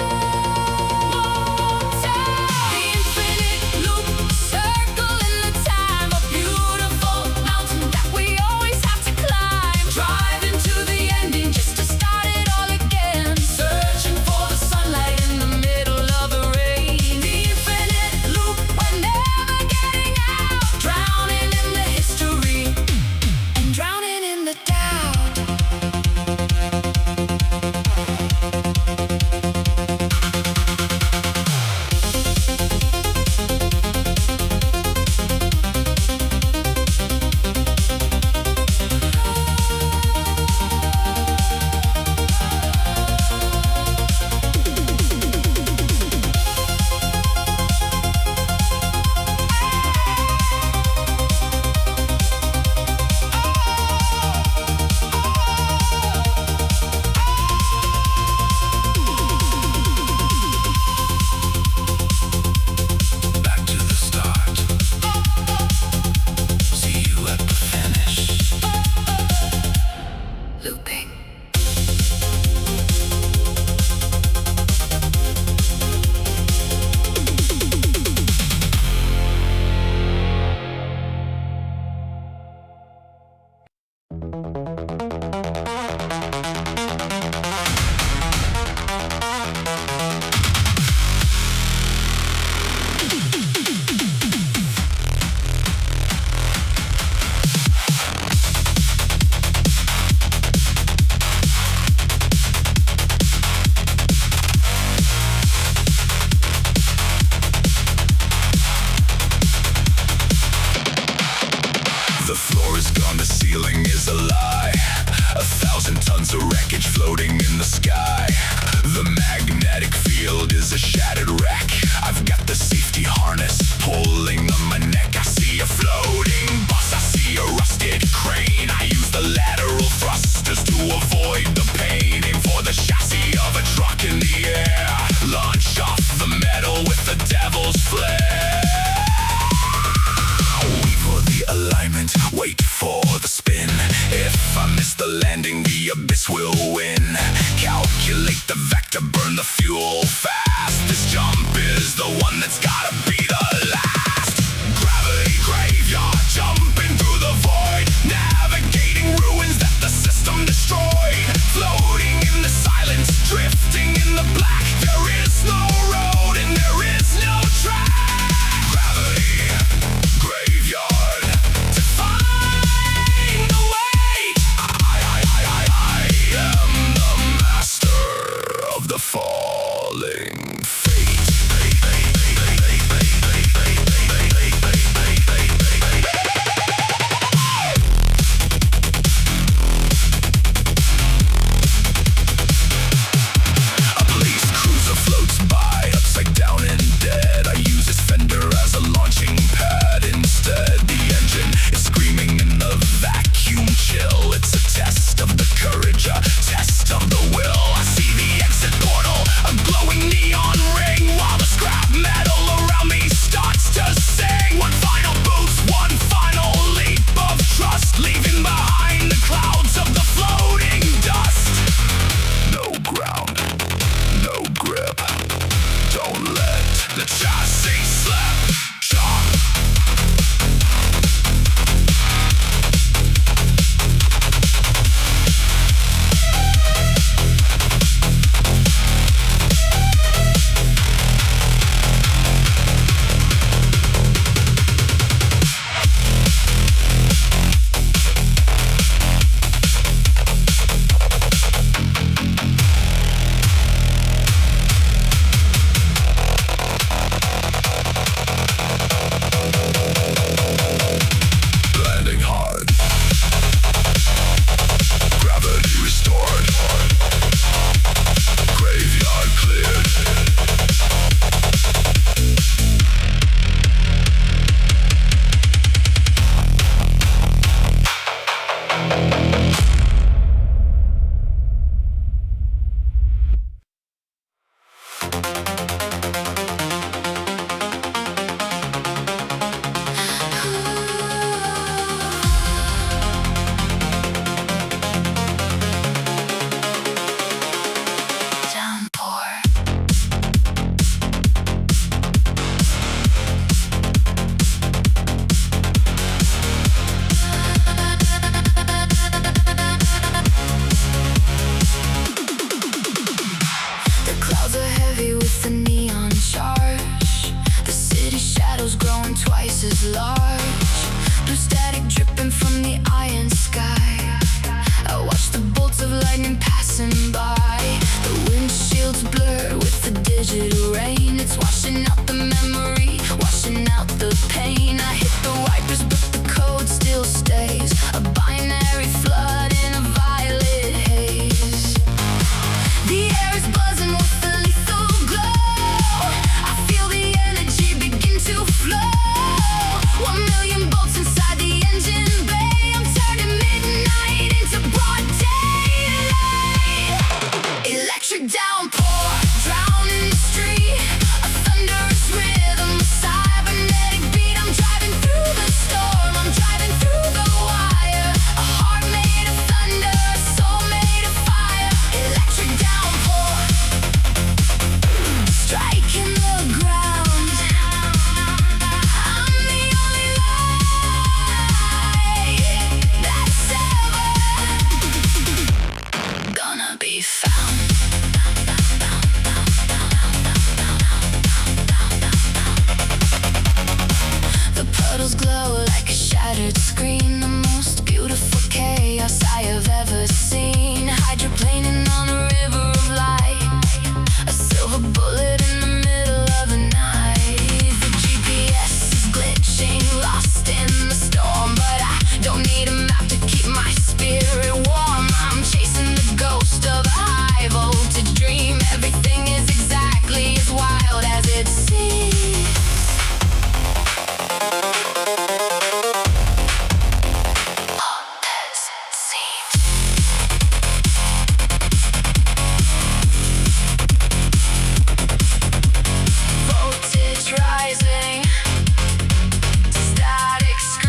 time. The infinite loop, circle in the time, a beautiful mountain that we always have to climb. Driving to the ending just to start it all again, searching for the sunlight in the middle of the rain. The infinite loop, we're never getting out, drowning in the history and drowning in the doubt. Back to the start. See you at the finish. Looping. The floor is gone, the ceiling is a lie. 1,000 tons of wreckage floating in the sky. The magnetic field is a shattered wreck. I've got the safety harness pulling on my neck. I see a floating bus, I see a rusted crane. I use the lateral thrusters to avoid the pain. Aim for the chassis of a truck in the air. Launch off the metal with the devil's flare. Wait for the alignment, wait for the spin. If I miss the landing, the abyss will win. Calculate the vector, burn the fuel fast. This jump is the one that's gotta be the last. Gravity large, blue static dripping from the iron sky. I watch the bolts of lightning passing by. The windshield's blurred with the digital rain. It's washing out the memory, washing out the pain. I hit the wipers but the code still stays, a binary flood in a violet haze. The air is buzzing with a lethal glow. I feel the energy begin to flow. 1 million bolts inside the engine bay. I'm turning midnight into broad daylight. Electric downpour, drowning the street. A thunderous rhythm, a cybernetic beat. I'm driving through the storm, I'm driving through the wire. A heart made of thunder, a soul made of fire. Electric downpour, striking the ground. I'm the only light that's ever gonna be found. The puddles glow like a shattered screen, the most beautiful chaos I have ever seen. Hydroplaning on a river of light, a silver bullet in the middle of the night. The GPS is glitching, lost in the storm, but I don't need a map to keep my spirit warm. I'm chasing the ghost of a high voltage dream. Everything is exactly as wild as it seems. Voltage rising, static screaming.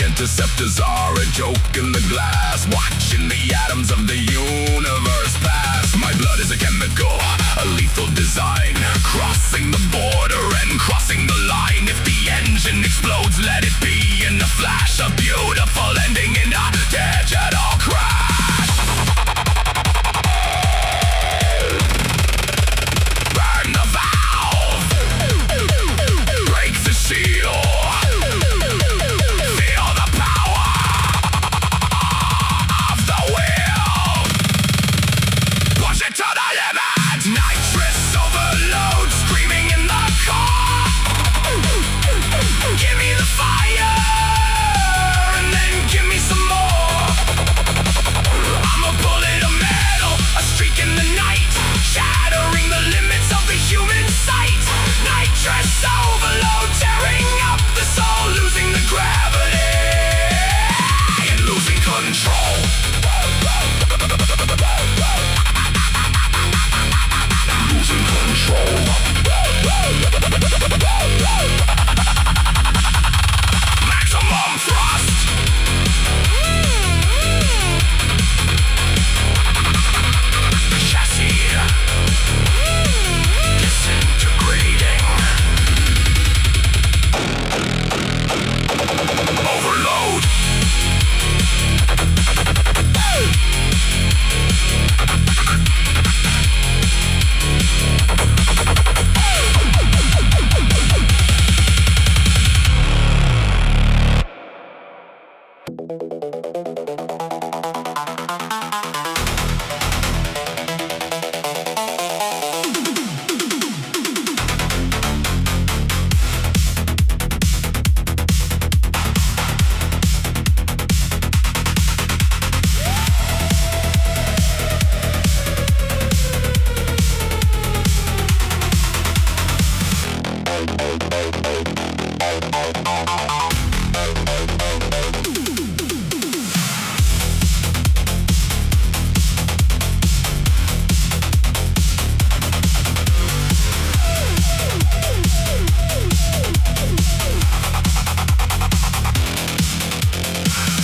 interceptors are a joke in the glass, watching the atoms of the universe pass. My blood is a chemical, a lethal design, crossing the border and crossing the line. If the engine explodes, let it be in a flash, a beautiful ending in a digital crash. Burn the valve, break the seal, feel the power of the wheel, push it to the limit. Nitrous overload screaming in the car. Give me the fire and then give me some more. I'm a bullet of metal, a streak in the night, shattering the limits of the human sight. Nitrous overload tearing up the soul, losing the gravity and losing control. Losing control. Maximum thrust. Chassis disintegrating. Overload.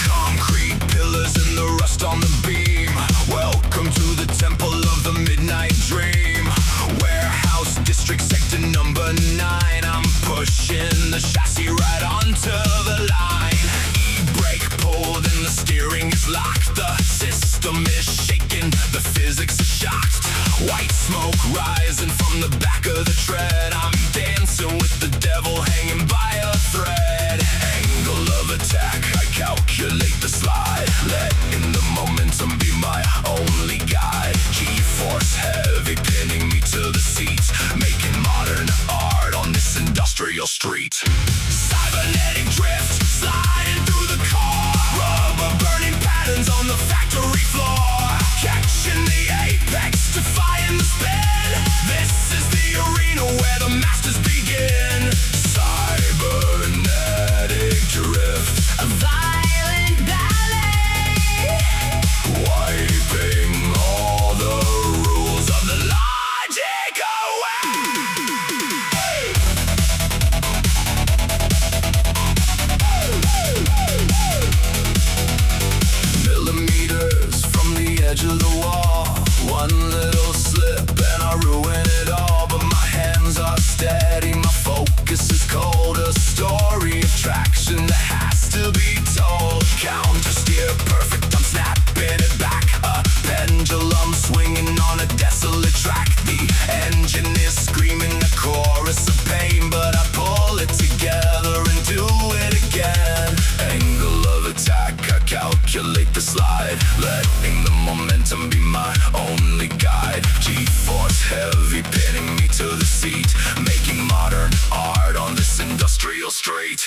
Concrete pillars and the rust on the beam. Welcome to the temple of the midnight dream. Warehouse district sector number 9. I'm pushing the chassis right onto the line. E-brake pulled and the steering is locked. The system is shaking, the physics are shocked. White smoke rising from the back of the tread. I'm dancing with the devil hanging by a thread. Angle of attack, I calculate the slide, letting the momentum be my only guide. G-force heavy pinning me to the seat, making modern art on this industrial street. Cybernetic drift, sliding through the car. Rubber burning patterns on the factory floor. Catching the apex, defying the spin. This is the arena where the masters begin. Cybernetic drift, A violent ballet, wiping all the rules of the logic away. Millimeters from the edge of the wall. One little slip and I ruin it all. But my hands are steady, my focus is cold. A story of traction that has to be told. Counter steer perfect, I'm snapping it back. A pendulum swinging on a desolate track. The engine is screaming a chorus of pain, but I pull it together and do it again. Angle of attack, I calculate the slide, letting the momentum be my only guide. G-force heavy pinning me to the seat, making modern art on this industrial street.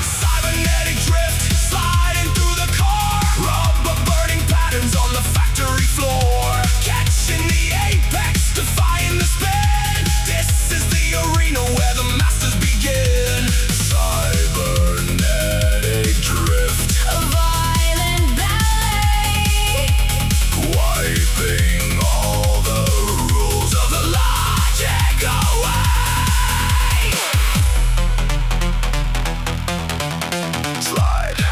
Cybernetic drift, sliding through the car. Rubber burning patterns on the factory floor. Catching the apex, defying the spin. This is the arena where the masters begin. Cybernetic drift, a violent ballet, wiping all the rules of the logic away. Slide.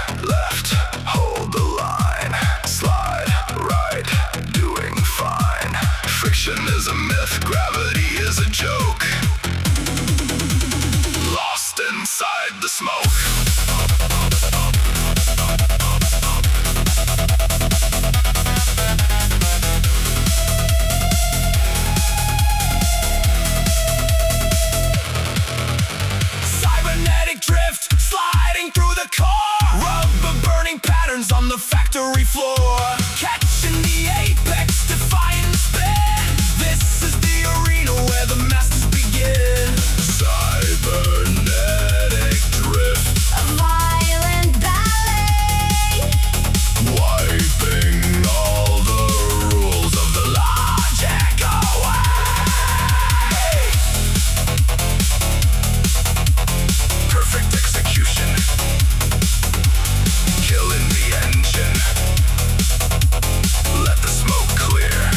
factory floor, catching the apex, defying despair. This is the arena where the masters begin. Cybernetic drift, A violent ballet, wiping all the rules of the logic away. Perfect execution, killing the engine. Let the smoke clear.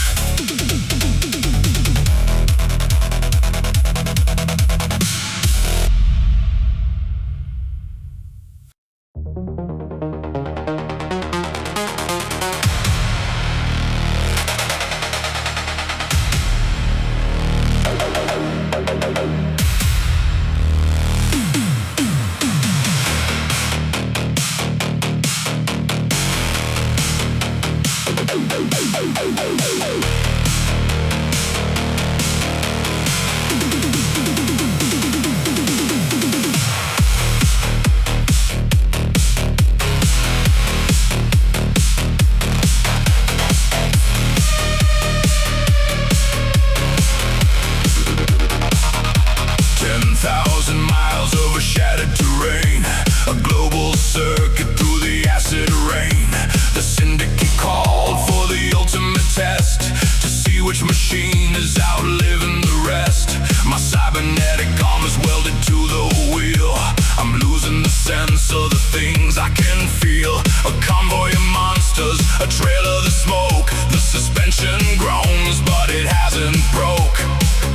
Which machine is outliving the rest? My cybernetic arm is welded to the wheel. I'm losing the sense of the things I can feel. A convoy of monsters, a trail of the smoke. The suspension groans, but it hasn't broke.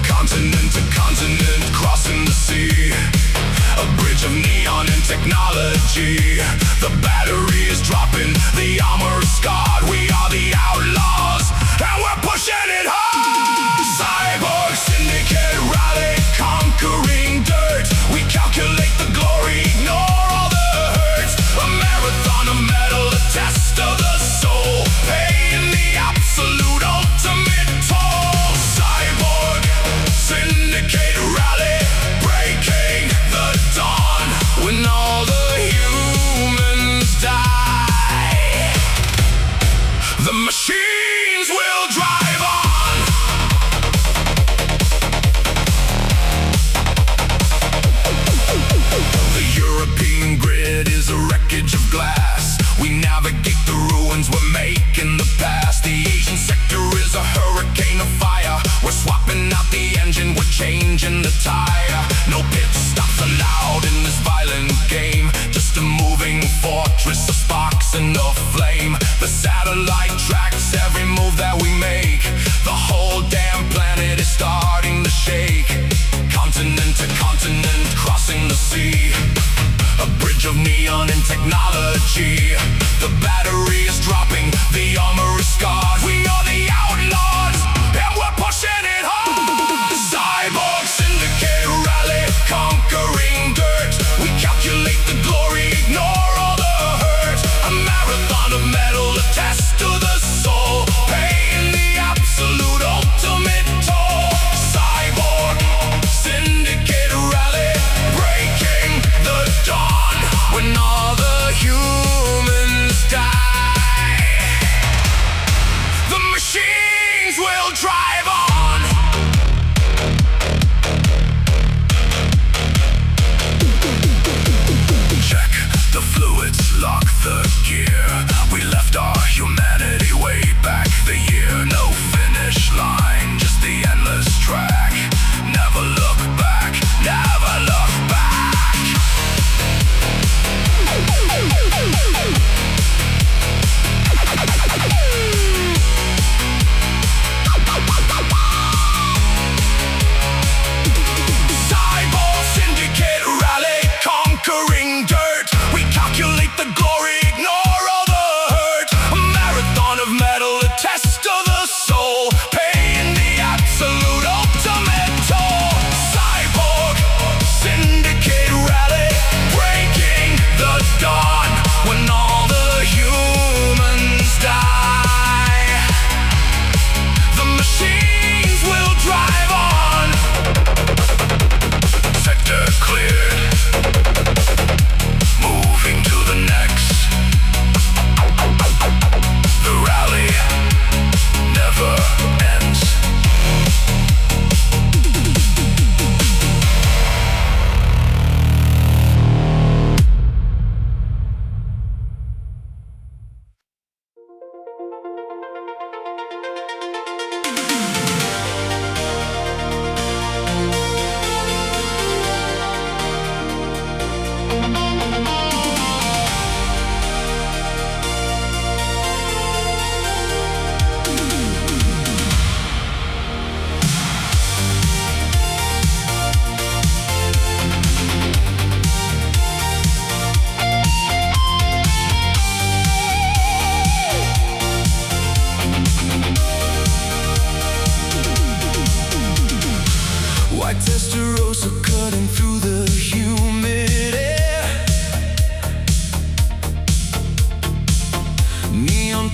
Continent to continent, crossing the sea. A bridge of neon and technology. The battery is dropping, the armor is scarred. We are the outlaws, and we're pushing it hard. Cyborg syndicate rally, conquering dirt. We calculate the glory, ignore all the hurts. A marathon of metal, a test of the soul, paying the absolute ultimate toll. Cyborg syndicate rally, breaking the dawn. When all the humans die, the machines will drive on. The European grid is a wreckage of glass. We navigate the ruins, we're making the past. The Asian sector is a hurricane of fire. We're swapping out the engine, we're changing the tire. No pit stops allowed in this violent game. Just a moving fortress of sparks and of flame. The satellite tracks every move that we make. The whole damn planet is starting to shake. Continent to continent, crossing the sea. A bridge of neon and technology. The battery is dropping, the armor is scarred. We are the outlaws, and we're pushing it hard. Cyborg syndicate rally, conquering dirt. We calculate the glory, ignore all the hurt. A marathon of metal, a test to the soul, paying the absolute ultimate toll. Cyborg syndicate rally, breaking the dawn. When all the humans die,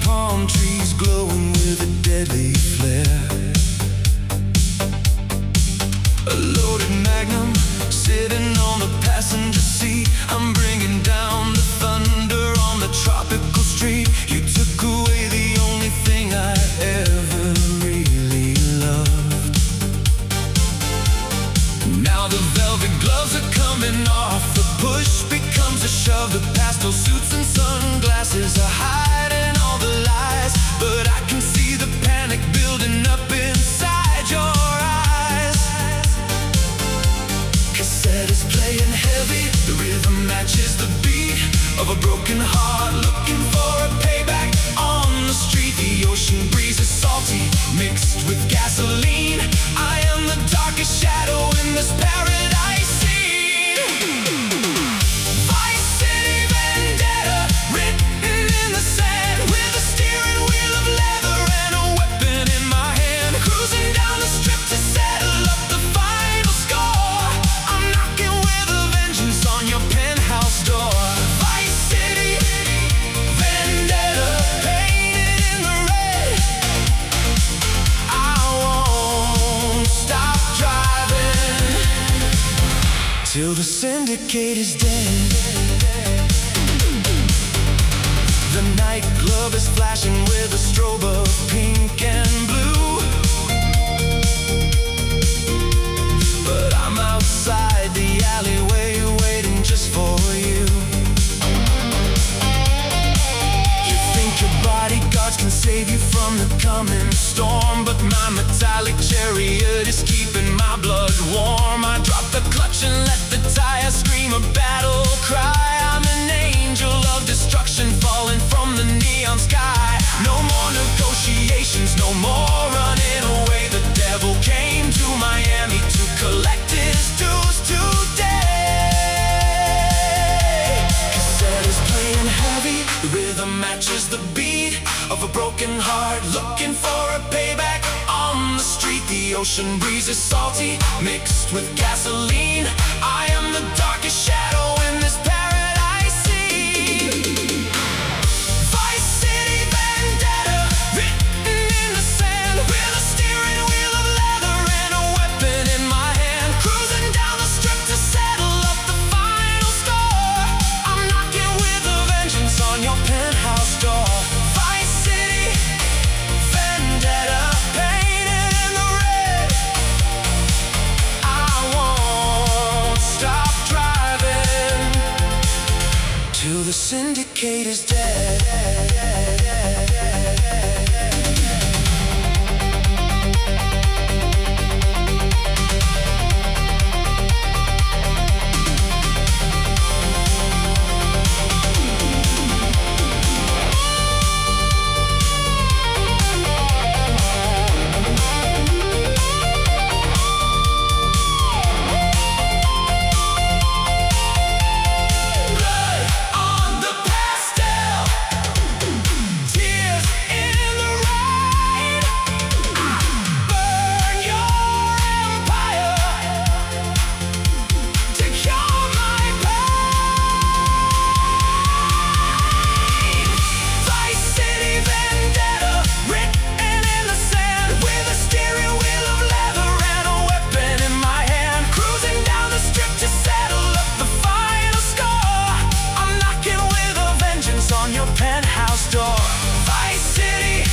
palm trees glowing with a deadly flare. A loaded magnum sitting on the passenger seat. I'm bringing down the thunder on the tropical street. You took away the only thing I ever really loved. Now the velvet gloves are coming off. The push becomes a shove. The pastel suits and sunglasses are hiding all the lies. But I can see the panic building up inside your eyes. Cassette is playing heavy. The rhythm matches the beat of a broken heart looking for a payback on the street. The ocean breeze is salty, mixed with gasoline. I am the darkest shadow in this paradise scene. Vice City vendetta, written in the sand, with a steering wheel of leather and a weapon in my hand. Cruising down the strip to settle up the final score. I'm knocking with a vengeance on your penthouse door. Vice City vendetta, painted in the red. I won't stop driving till the syndicate is dead. The nightclub is flashing with a strobe of pink and blue. But I'm outside the alleyway waiting just for you. You think your bodyguards can save you from the coming storm, but my metallic chariot is keeping my blood warm. I drop the clutch and let the tire scream a battle cry. I'm an angel of destruction falling from the neon sky. No more negotiations, no more running away. The devil came to Miami to collect his dues today. Cassette is playing heavy. The rhythm matches the beat of a broken heart looking for a payback on the street. The ocean breeze is salty, mixed with gasoline. I am the darkest shadow in this paradise scene. Vice City vendetta, written in the sand, with a steering wheel of leather and a weapon in my hand. Cruising down the strip to settle up the final score. I'm knocking with a vengeance on your penthouse door. Vice City vendetta, painted in the red. I won't stop driving till the syndicate is dead. Blood on the pastel, tears in the rain. Burn your empire to cure my pain. Vice City vendetta, written in the sand, with a steering wheel of leather and a weapon in my hand. Cruising down the strip to settle up the final score. I'm knocking with a vengeance on your penthouse door. Vice City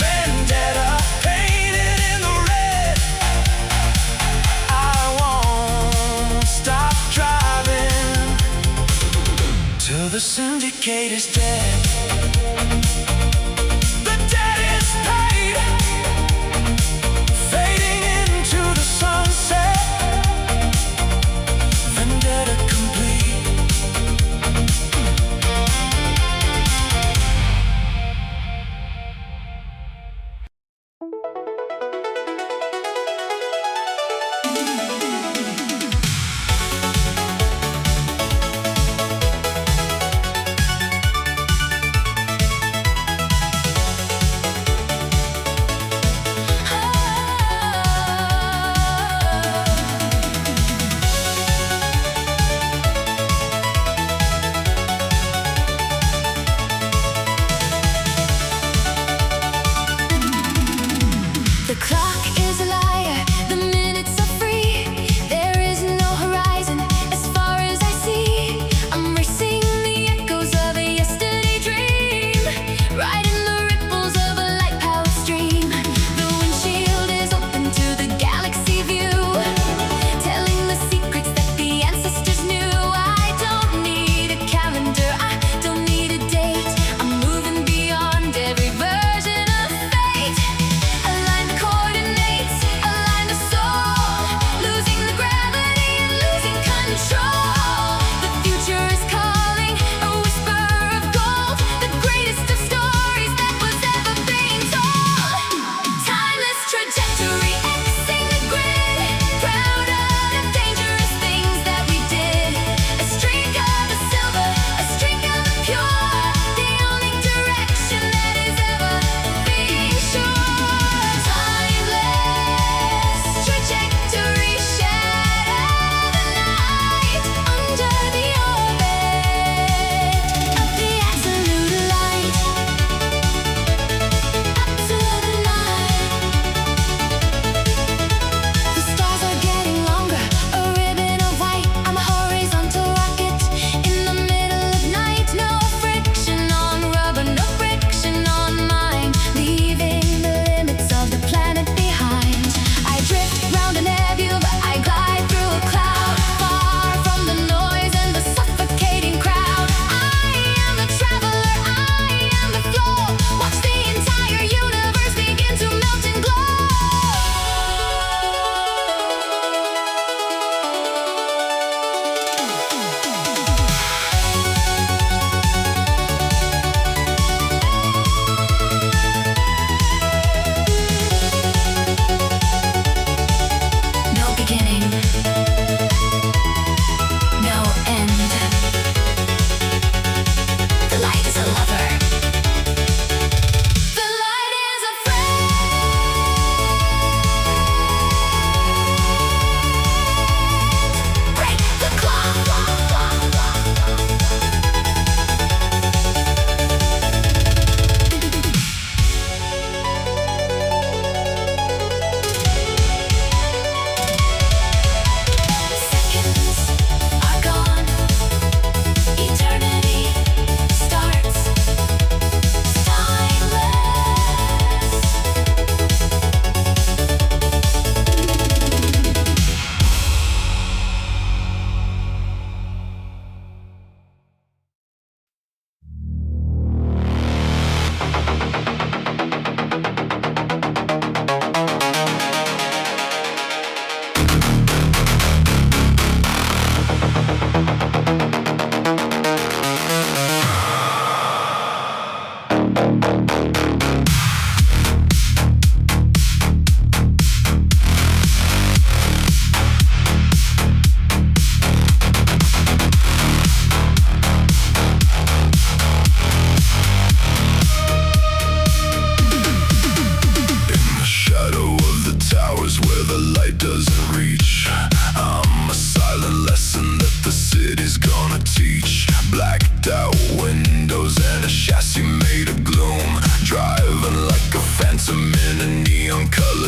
vendetta, painted in the red. I won't stop driving till the syndicate is dead. The debt is paid, fading into the sunset. Vendetta complete.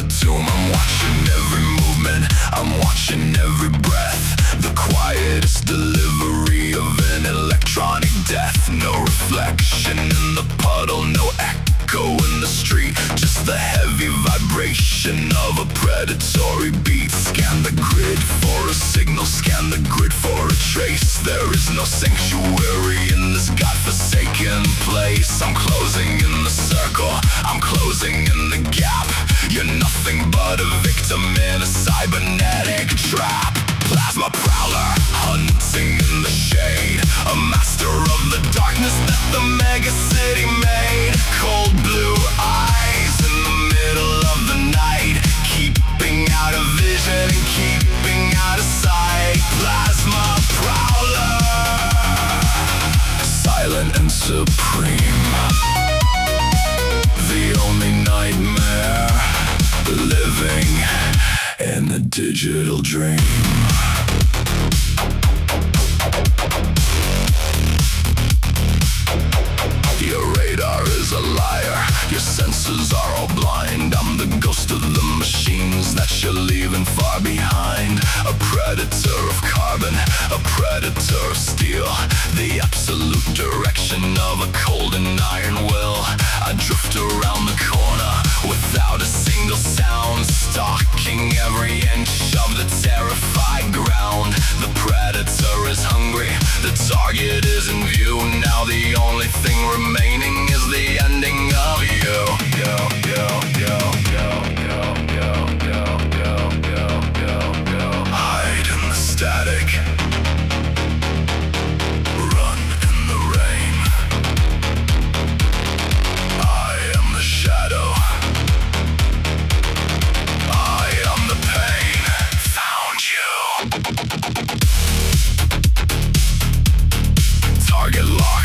the tomb. I'm watching every movement, I'm watching every breath. The quietest delivery of an electronic death. No reflection in the puddle, no echo in the street, just the heavy vibration of a predatory beat. Scan the grid for a signal, scan the grid for a trace. There is no sanctuary in this godforsaken place. I'm closing in the circle, I'm closing in the gap. You're nothing but a victim in a cybernetic trap. Plasma prowler, hunting in the shade, a master of the darkness that the megacity made. Cold blue eyes in the middle of the night, keeping out of vision and keeping out of sight. Plasma prowler, silent and supreme, the only nightmare, living in a digital dream. Your radar is a liar, your senses are all blind. I'm the ghost of the machines that you're leaving far behind. A predator of carbon, a predator of steel, the absolute direction of a cold and iron will. I drift around the corner without a single sound, stalking every inch of the terrified ground. The predator is hungry, the target is in view. Now the only thing remaining is the ending of you. Hide in the static, run in the rain. I am the shadow, I am the pain. Found you. Target locked.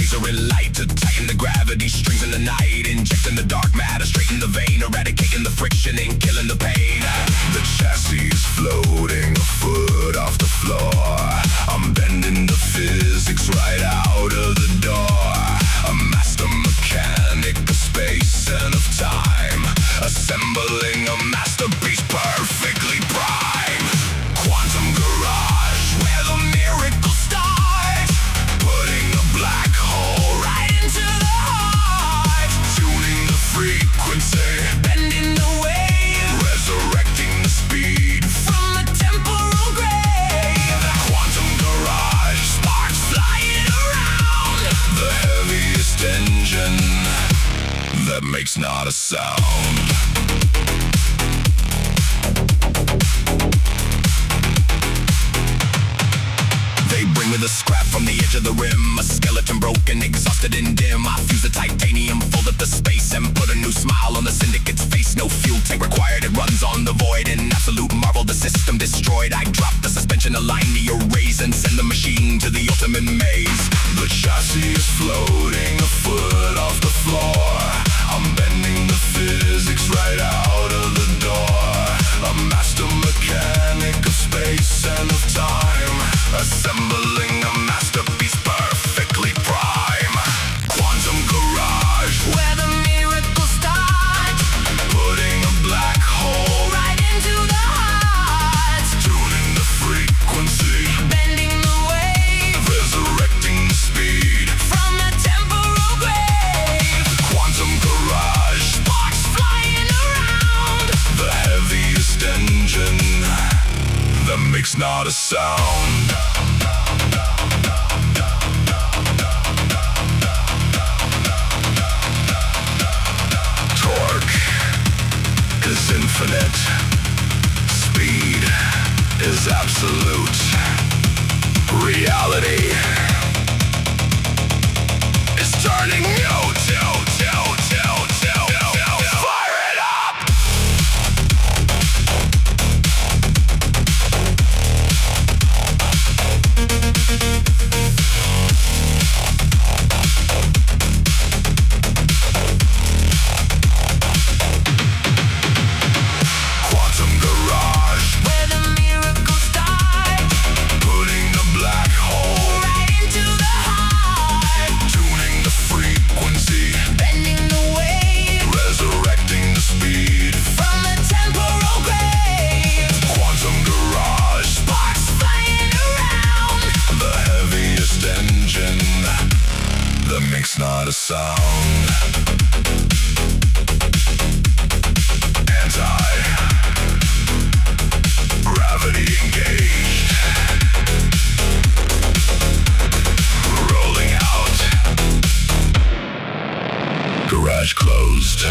laser and light to tighten the gravity strings in the night, injecting the dark matter straight in the vein, eradicating the friction and killing the pain. The chassis is floating a foot off the floor. I'm bending the physics right out of the door. A master mechanic of space and of time, assembling a masterpiece perfectly prime. Quantum garage, where the miracle starts, putting a black hole right into the heart, tuning the frequency, bending the wave, resurrecting the speed from the temporal grave. Quantum garage, sparks flying around, the heaviest engine that makes not a sound. Bring me the scrap from the edge of the rim, a skeleton broken, exhausted and dim. I fuse the titanium, fold up the space, and put a new smile on the syndicate's face. No fuel tank required, it runs on the void. An absolute marvel, the system destroyed. I drop the suspension, align the arrays, and send the machine to the ultimate maze. The chassis is floating a foot off the floor. I'm bending the physics right out of the door. A master mechanic of space and of time, assembling a masterpiece perfectly prime. Quantum garage, where the miracle starts, putting a black hole right into the heart, tuning the frequency, bending the wave, resurrecting the speed from the temporal grave. Quantum garage, sparks flying around, the heaviest engine that makes not a sound. Torque is infinite, speed is absolute, reality is turning fire it up! Makes not a sound. Anti-gravity engaged, rolling out, garage closed.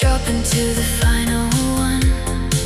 Dropping to the final one,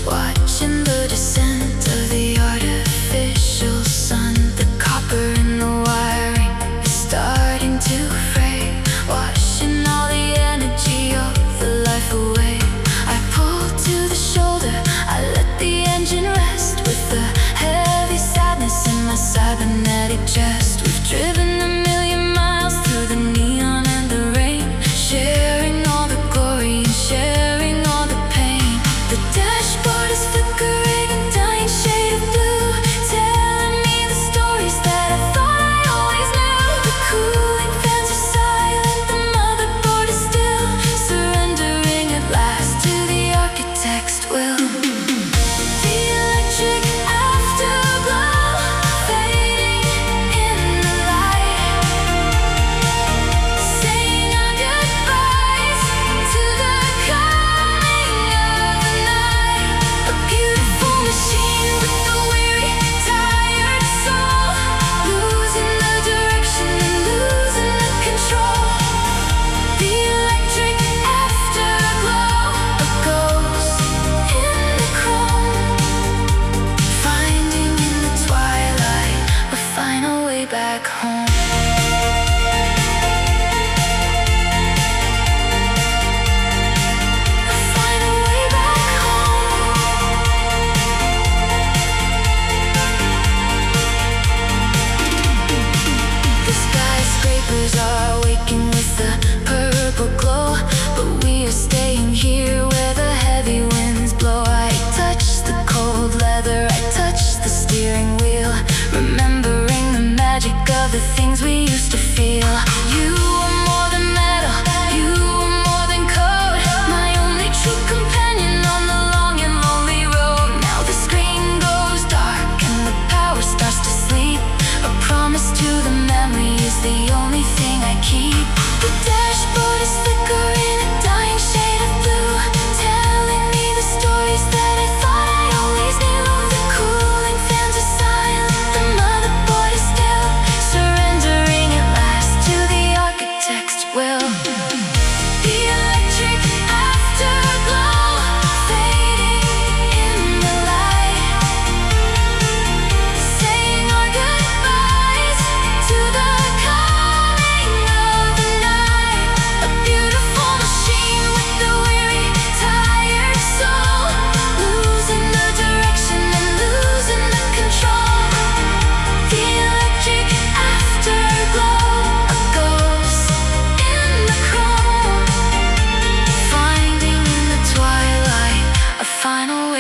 watching the descent of the artificial sun. The copper in the wiring is starting to fray, washing all the energy of the life away. I pull to the shoulder, I let the engine rest, with the heavy sadness in my cybernetic chest. We've driven a million miles through the neon and the rain, sharing all the glory and sharing all the pain. The dashboard is flickering a dying shade of blue, telling me the stories that I thought I always knew. The cooling fans are silent, the motherboard is still, surrendering at last to the architect's will.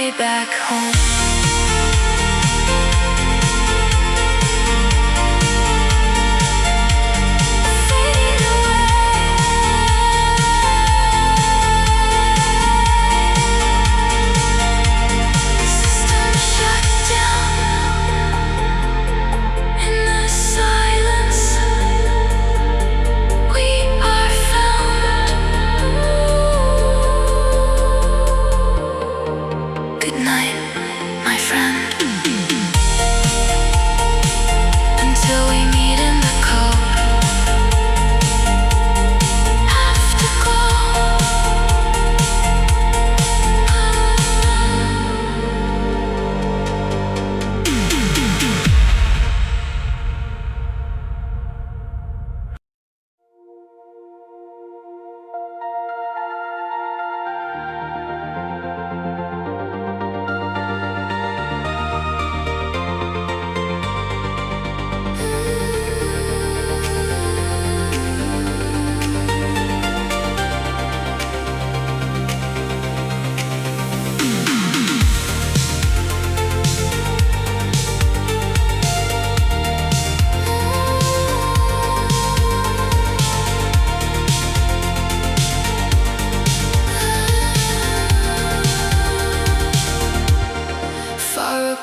way back home.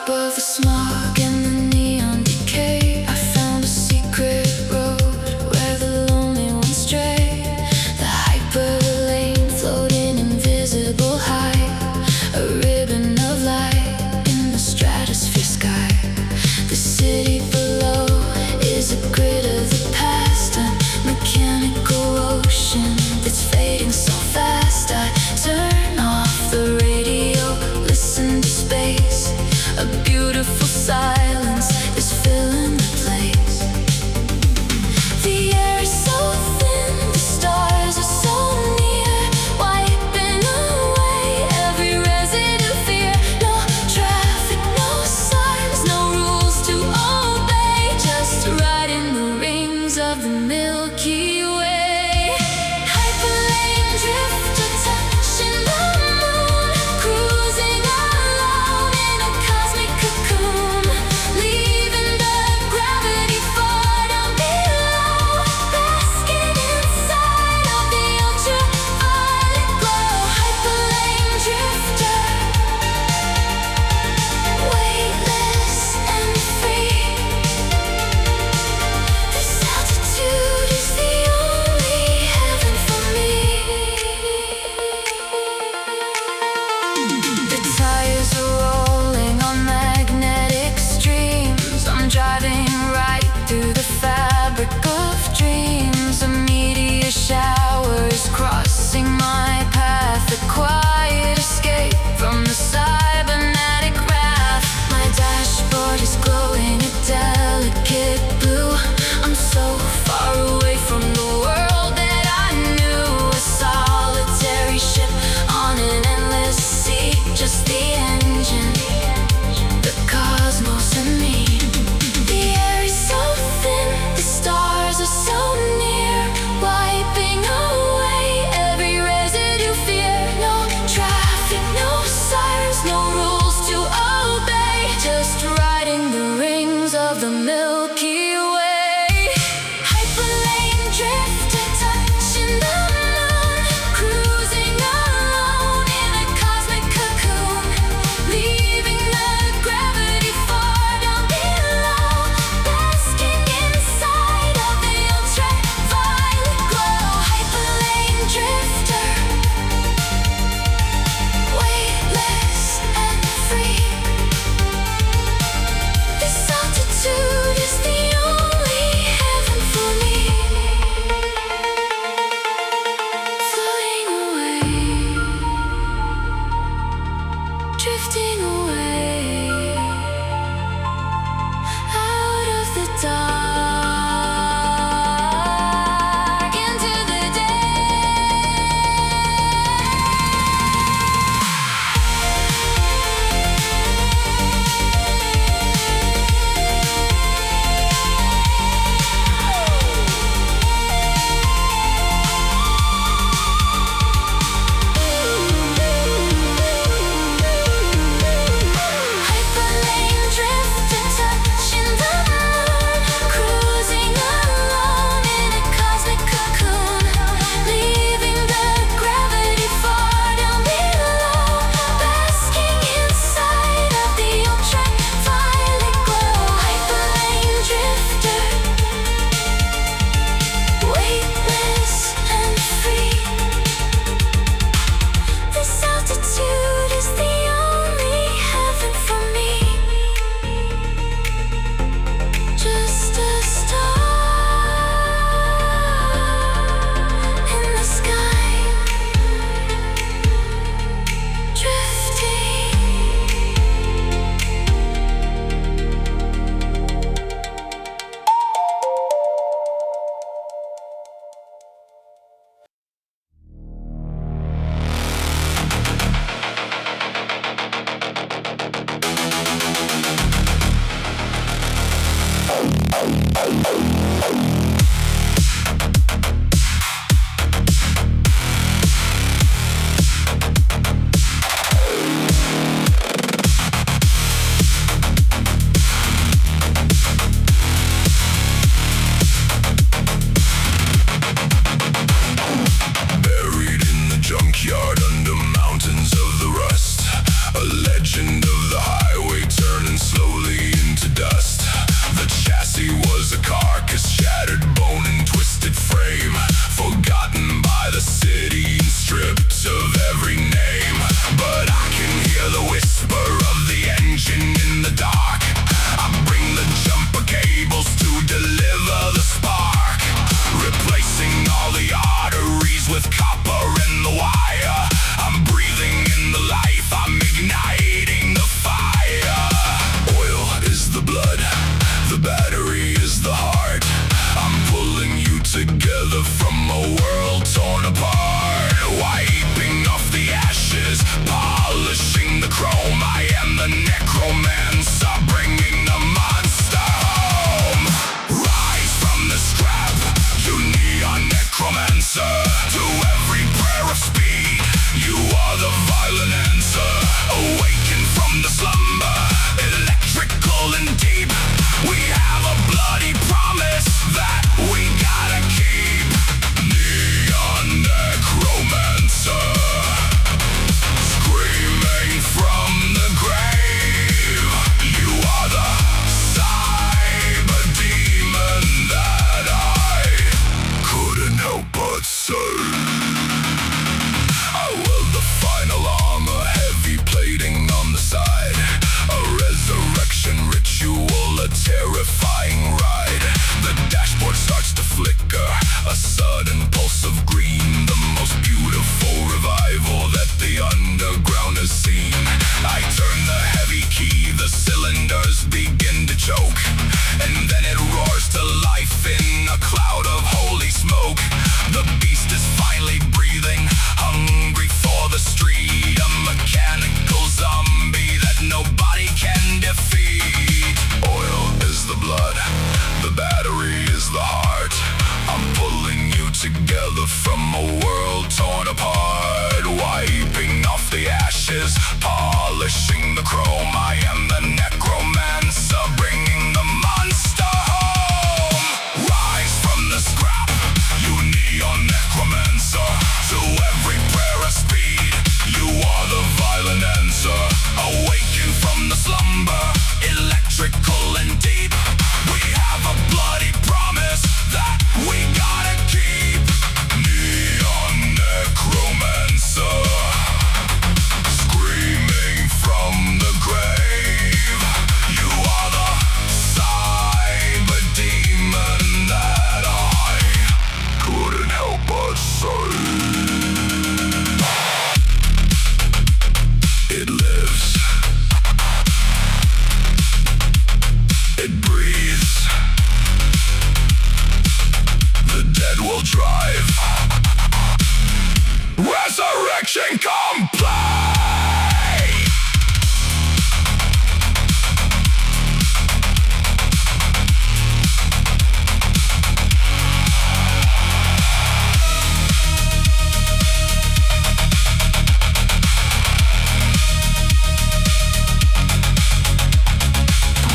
Above the smog and the neon decay, I found a secret road where the lonely ones stray. The hyperlane floating invisible high, a ribbon of light in the stratosphere sky. The city below is a grid of the past, a mechanical ocean that's fading so fast. I turn off the radio, listen to space. A beautiful silence is filling the place. The air is so thin, the stars are so near, wiping away every residue fear. No traffic, no signs, no rules to obey, just riding the rings of the Milky Way. Hyperlane drifter touching the moon, cruising alone in a cosmic cocoon, leaving the gravity far down below, basking inside of the ultraviolet glow. Hyperlane drifter, weightless and free. This altitude is the only heaven for me. The tires are rolling on magnetic streams. I'm driving right through the fabric of dreams. A meteor shower is crossing my path, a quiet escape from the cybernetic wrath. My dashboard is glowing a delicate blue. I'm so far away from the world that I knew, a solitary ship on an endless sea. Just the engine, the cosmos and me. The air is so thin, the stars are so near, wiping away every residue fear. No traffic, no sirens, no rules to obey, just riding the rings of the Milky Way. Hyperlane drifter touching the moon, cruising alone in a cosmic cocoon, leaving the gravity far down below, basking inside of the ultraviolet glow. Hyperlane drifter, weightless and free. This altitude is the only heaven for me. Floating away, drifting away, out of the dark into the day. A legend of the highway turning slowly into dust. The chassis was a carcass, shattered bone and twisted frame, forgotten by the city and stripped of every name. But I can hear the whisper of the engine in the dark. I bring the jumper cables to deliver the spark, replacing all the arteries with copper and the wire. I'm breathing in the life, I'm igniting the fire. Oil is the blood, the battery is the heart. I'm pulling you together from a world torn apart, wiping off the ashes, polishing the chrome. I am the necromancer, bringing the monster home. Rise from the scrap, you neon necromancer. To every prayer of speed, you are the violent answer. Awaken from the slumber, electrical and deep. We have a bloody promise that we gotta keep. Neon necromancer, screaming from the grave. You are the cyber demon that I couldn't help but serve. I weld the final armor, heavy plating on the side. A resurrection ritual, a terrifying ride. The dashboard starts to flicker, a sudden pulse of green. The most beautiful revival that the underground has seen. I turn the heavy key, the cylinders begin to choke, and then it roars to life in a cloud of holy smoke. The beast is finally breathing, hungry for the street. A mechanical zombie that nobody can defeat. Oil is the blood, the battery is the heart. I'm pulling you together from a world torn apart, wiping off the ashes, polishing the chrome. I am the necromancer, bringing the monster home. Rise from the scrap, you neon necromancer. To every prayer of speed, you are the violent answer. Awaken from the slumber, electrical and deep. We have a bloody promise that we gotta keep. Neon necromancer, screaming from the grave. You are the cyber demon that I couldn't help but serve. It lives, it breathes. The dead will drive. Resurrection complete.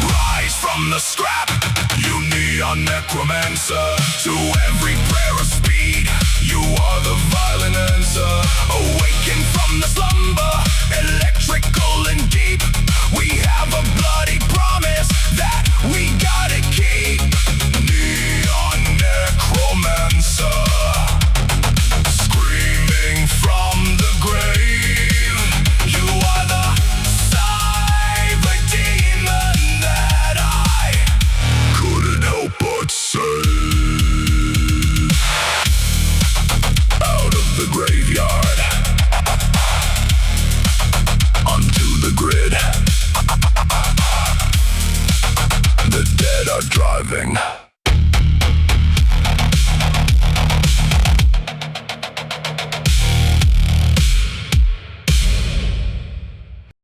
Rise from the scrap, you neon necromancer. To every prayer of speed, you are the violent answer. Awaken from the slumber, electrical and deep. We have a bloody promise that we gotta keep. Neon necromancer, screaming from the grave. You are the cyber demon that I couldn't help but serve. Out of the graveyard, onto the grid. The dead are driving.